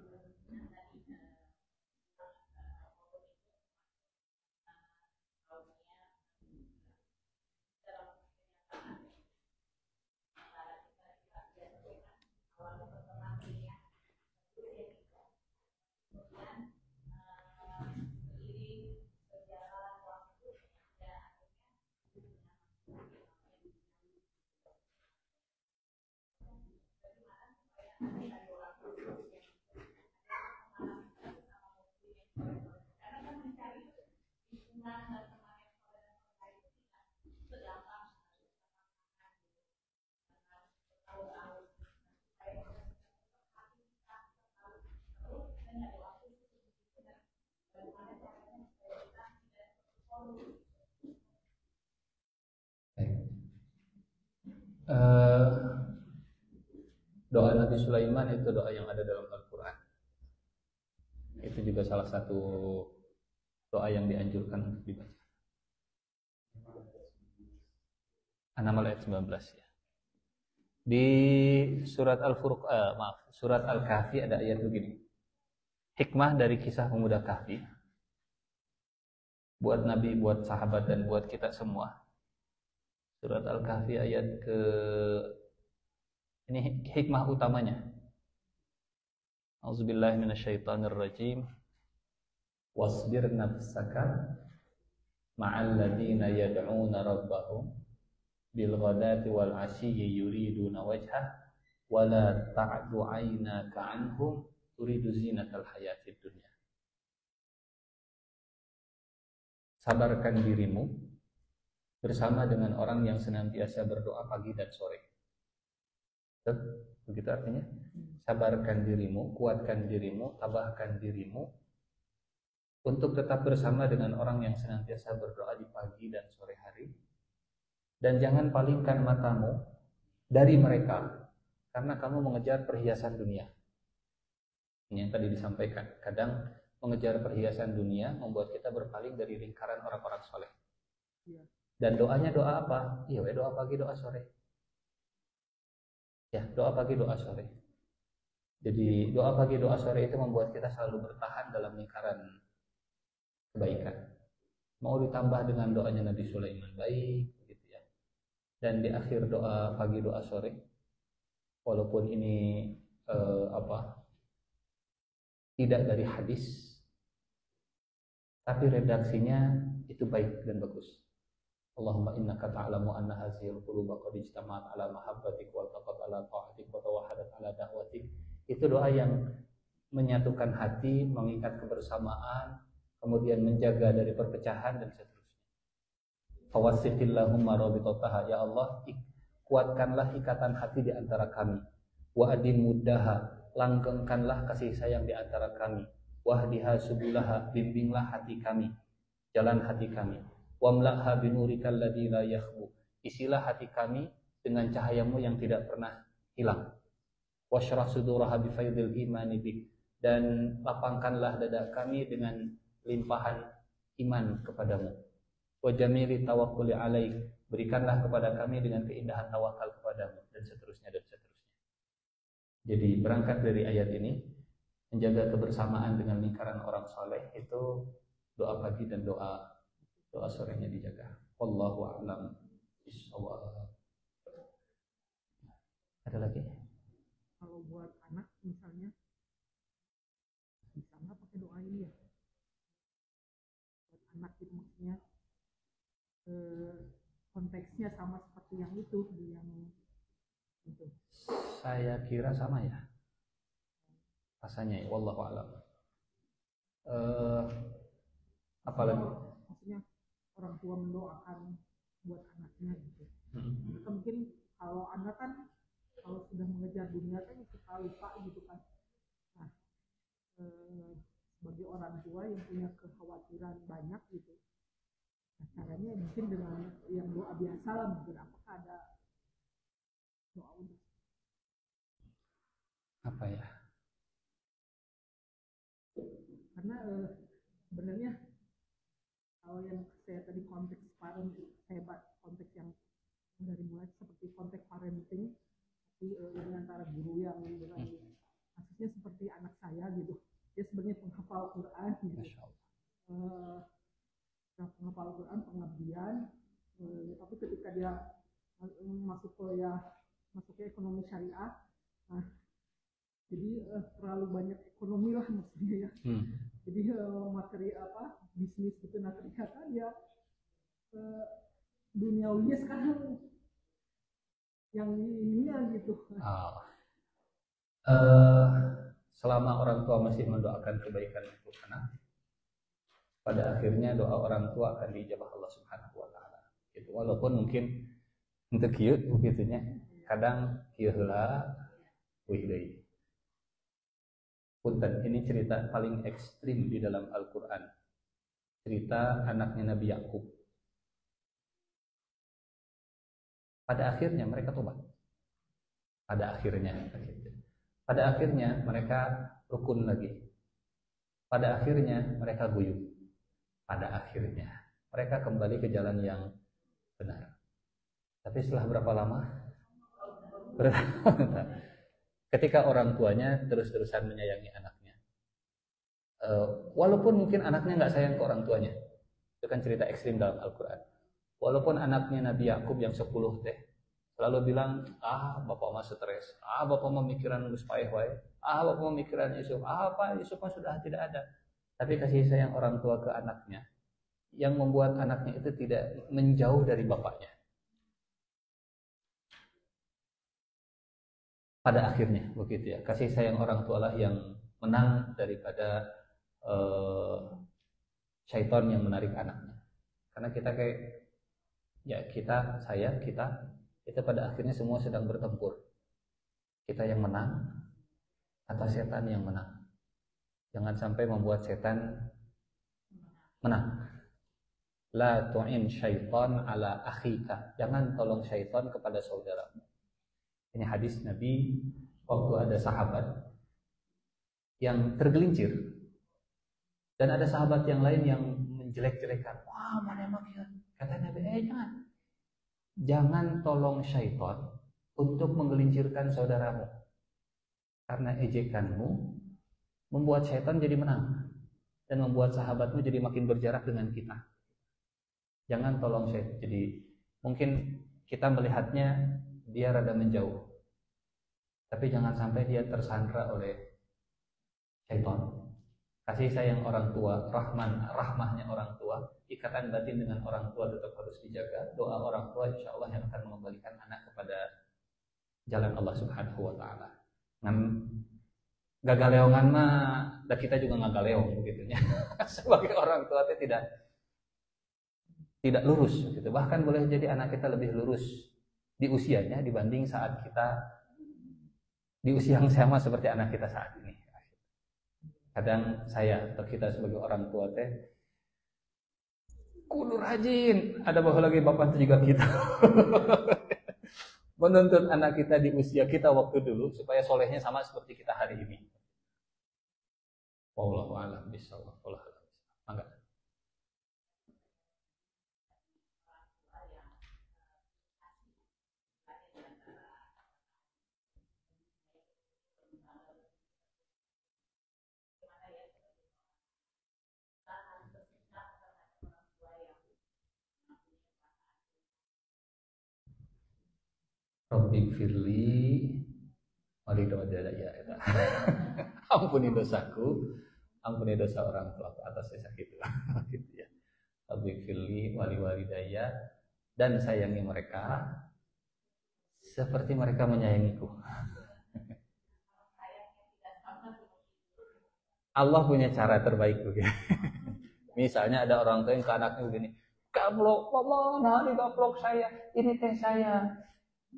Doa Nabi Sulaiman itu doa yang ada dalam Al-Quran. Itu juga salah satu doa yang dianjurkan untuk dibaca. An-Naml ayat 19 ya. Di surat surat Al-Kahfi ada ayat begini. Hikmah dari kisah pemuda Kahfi buat Nabi, buat sahabat dan buat kita semua. Surat Al-Kahfi ayat ini hikmah utamanya. Auzubillahi minasyaitonirrajim. Wasbir nafsaka ma'al ladzina yad'una rabbahum bil ghadati wal 'ashiyyi yuriduna wajhah wa la ta'du 'ainaka 'anhum turidu zinatal hayatid dunya. Sabarkan dirimu bersama dengan orang yang senantiasa berdoa pagi dan sore. Begitu artinya. Sabarkan dirimu, kuatkan dirimu, tabahkan dirimu untuk tetap bersama dengan orang yang senantiasa berdoa di pagi dan sore hari. Dan jangan palingkan matamu dari mereka karena kamu mengejar perhiasan dunia. Ini yang tadi disampaikan. Kadang mengejar perhiasan dunia membuat kita berpaling dari lingkaran orang-orang soleh. Dan doanya doa apa? Iya, doa pagi, doa sore. Ya, doa pagi, doa sore. Jadi doa pagi, doa sore itu membuat kita selalu bertahan dalam lingkaran kebaikan. Mau ditambah dengan doanya Nabi Sulaiman, baik, gitu ya. Dan di akhir doa pagi, doa sore, walaupun ini tidak dari hadis, tapi redaksinya itu baik dan bagus. Allahumma innaka ta'lamu anna hazihil quluba qad ijtama'at ala mahabbatik wa taqat ala ta'atik wa tawahadat ala da'watik. Itu doa yang menyatukan hati, mengikat kebersamaan, kemudian menjaga dari perpecahan dan seterusnya. Fawassitillahumma rabitataha, ya Allah, kuatkanlah ikatan hati di antara kami. Wa adim muddaha, langgengkanlah kasih sayang di antara kami. Wahdiha subulaha, bimbinglah hati kami, jalan hati kami. Wamla'ha binurikal ladzi la yakhbu, isilah hati kami dengan cahayamu yang tidak pernah hilang. Washrah suduraha bifaidil imani bik, dan lapangkanlah dada kami dengan limpahan iman kepadamu. Wa jamili tawakkuli alaik, berikanlah kepada kami dengan keindahan tawakal kepadamu, dan seterusnya dan seterusnya. Jadi berangkat dari ayat ini, menjaga kebersamaan dengan lingkaran orang soleh itu doa pagi dan doa sorenya dijaga. Wallahu a'lam bishawab. Ada lagi? Kalau buat anak misalnya, bisa nggak pakai doa ini ya? Buat anak itu maksudnya konteksnya sama seperti yang itu, yang itu. Saya kira sama ya. Rasanya ya, wallahu a'lam. Apalagi? Maksudnya orang tua mendoakan buat anaknya gitu. Maka mungkin kalau anak kan kalau sudah mengejar dunia kan suka lupa gitu kan. Nah, sebagai orang tua yang punya kekhawatiran banyak gitu, nah, caranya mungkin dengan yang doa biasa lah, mungkin apakah ada doa untuk apa ya? Karena sebenarnya kalau yang saya tadi konteks parenting, konteks yang dari mulai seperti konteks parenting, tapi ini antara guru yang dengan kasusnya seperti anak saya gitu, dia sebenarnya penghafal Quran gitu, penghafal Quran, pengabdian, tapi ketika dia masuk ke ekonomi syariah, nah jadi terlalu banyak ekonomi lah maksudnya ya. Jadi materi bisnis gitu, nah ketika dia duniawinya sekarang yang ininya gitu. Selama orang tua masih mendoakan kebaikan untuk anak, pada akhirnya doa orang tua akan diijabah Allah Subhanahu wa taala. Gitu. Walaupun mungkin untuk kieu begitunya, kadang kieu heula euy deui. Punten, ini cerita paling ekstrim di dalam Al-Quran. Cerita anaknya Nabi Yakub. Pada akhirnya mereka tobat. Pada akhirnya mereka rukun lagi. Pada akhirnya mereka guyup. Pada akhirnya mereka kembali ke jalan yang benar. Tapi setelah berapa lama? Ketika orang tuanya terus-terusan menyayangi anaknya, walaupun mungkin anaknya nggak sayang ke orang tuanya, itu kan cerita ekstrim dalam Al-Quran. Walaupun anaknya Nabi Yakub yang 10 teh selalu bilang, bapak mah stres, bapak mau mikiran Gus Paeh wae, bapak mau mikiran Yusuf, apa Yusuf mah sudah tidak ada. Tapi kasih sayang orang tua ke anaknya yang membuat anaknya itu tidak menjauh dari bapaknya. Pada akhirnya begitu ya, kasih sayang orang tua lah yang menang daripada syaitan yang menarik anaknya. Karena kita kita pada akhirnya semua sedang bertempur. Kita yang menang atau setan yang menang. Jangan sampai membuat setan menang. La tu'in syaitan ala akhika, jangan tolong syaitan kepada saudaramu. Ini hadis Nabi waktu ada sahabat yang tergelincir dan ada sahabat yang lain yang menjelek-jelekan. Wah, mana emang ya? Kata Nabi, jangan tolong syaitan untuk menggelincirkan saudaramu. Karena ejekanmu membuat syaitan jadi menang dan membuat sahabatmu jadi makin berjarak dengan kita. Jangan tolong syaitan. Jadi mungkin kita melihatnya dia rada menjauh, tapi jangan sampai dia tersandra oleh syaitan. Kasih sayang orang tua, rahmahnya orang tua, ikatan batin dengan orang tua tetap harus dijaga. Doa orang tua insya Allah yang akan mengembalikan anak kepada jalan Allah Subhanahu wa Ta'ala. Gagaleongan mah, dan kita juga ngagaleong begitunya. Sebagai orang tua itu tidak lurus gitu. Bahkan boleh jadi anak kita lebih lurus di usianya dibanding saat kita di usia yang sama seperti anak kita saat ini. Kadang saya atau kita sebagai orang tua teh kudu rajin, ada bahwa lagi bapak itu juga kita menuntut anak kita di usia kita waktu dulu supaya solehnya sama seperti kita hari ini. Wallahu a'lam bishawab. Mangga. Rabbi firli walidayya ya eta. Ampuni dosaku, ampuni dosa orang tua atas dosa gitu. Gitu ya. Rabbi firli walidayya, dan sayangi mereka seperti mereka menyayangiku. Allah punya cara terbaik begitu. Misalnya ada orang tua yang ke anaknya begini, "Gablok, mama, nah digablok saya, ini teh saya."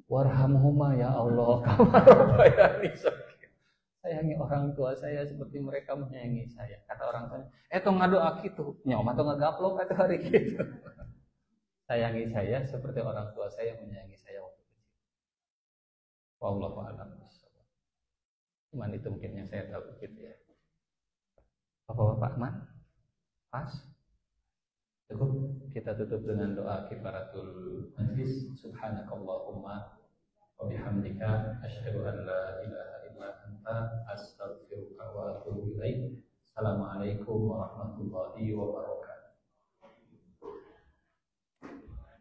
Warhamhuma ya Allah, kama rabbayani shaghira. Sayangi orang tua saya seperti mereka menyayangi saya. Kata orang tua, tong ngadoa kitu, nyoma tong ngagaplok atuh hari kitu. Sayangi saya seperti orang tua saya menyayangi saya waktu kecil. Wallahu a'lam bishawab. Cuman itu mungkin yang saya tahu gitu ya. Bapak-bapak man, pas. Cukup kita tutup dengan doa kifaratul majlis. Subhanakallahumma wa bihamdika asyhadu an la ilaha illa anta astaghfiruka wa atubu ilaik. Assalamualaikum warahmatullahi wabarakatuh.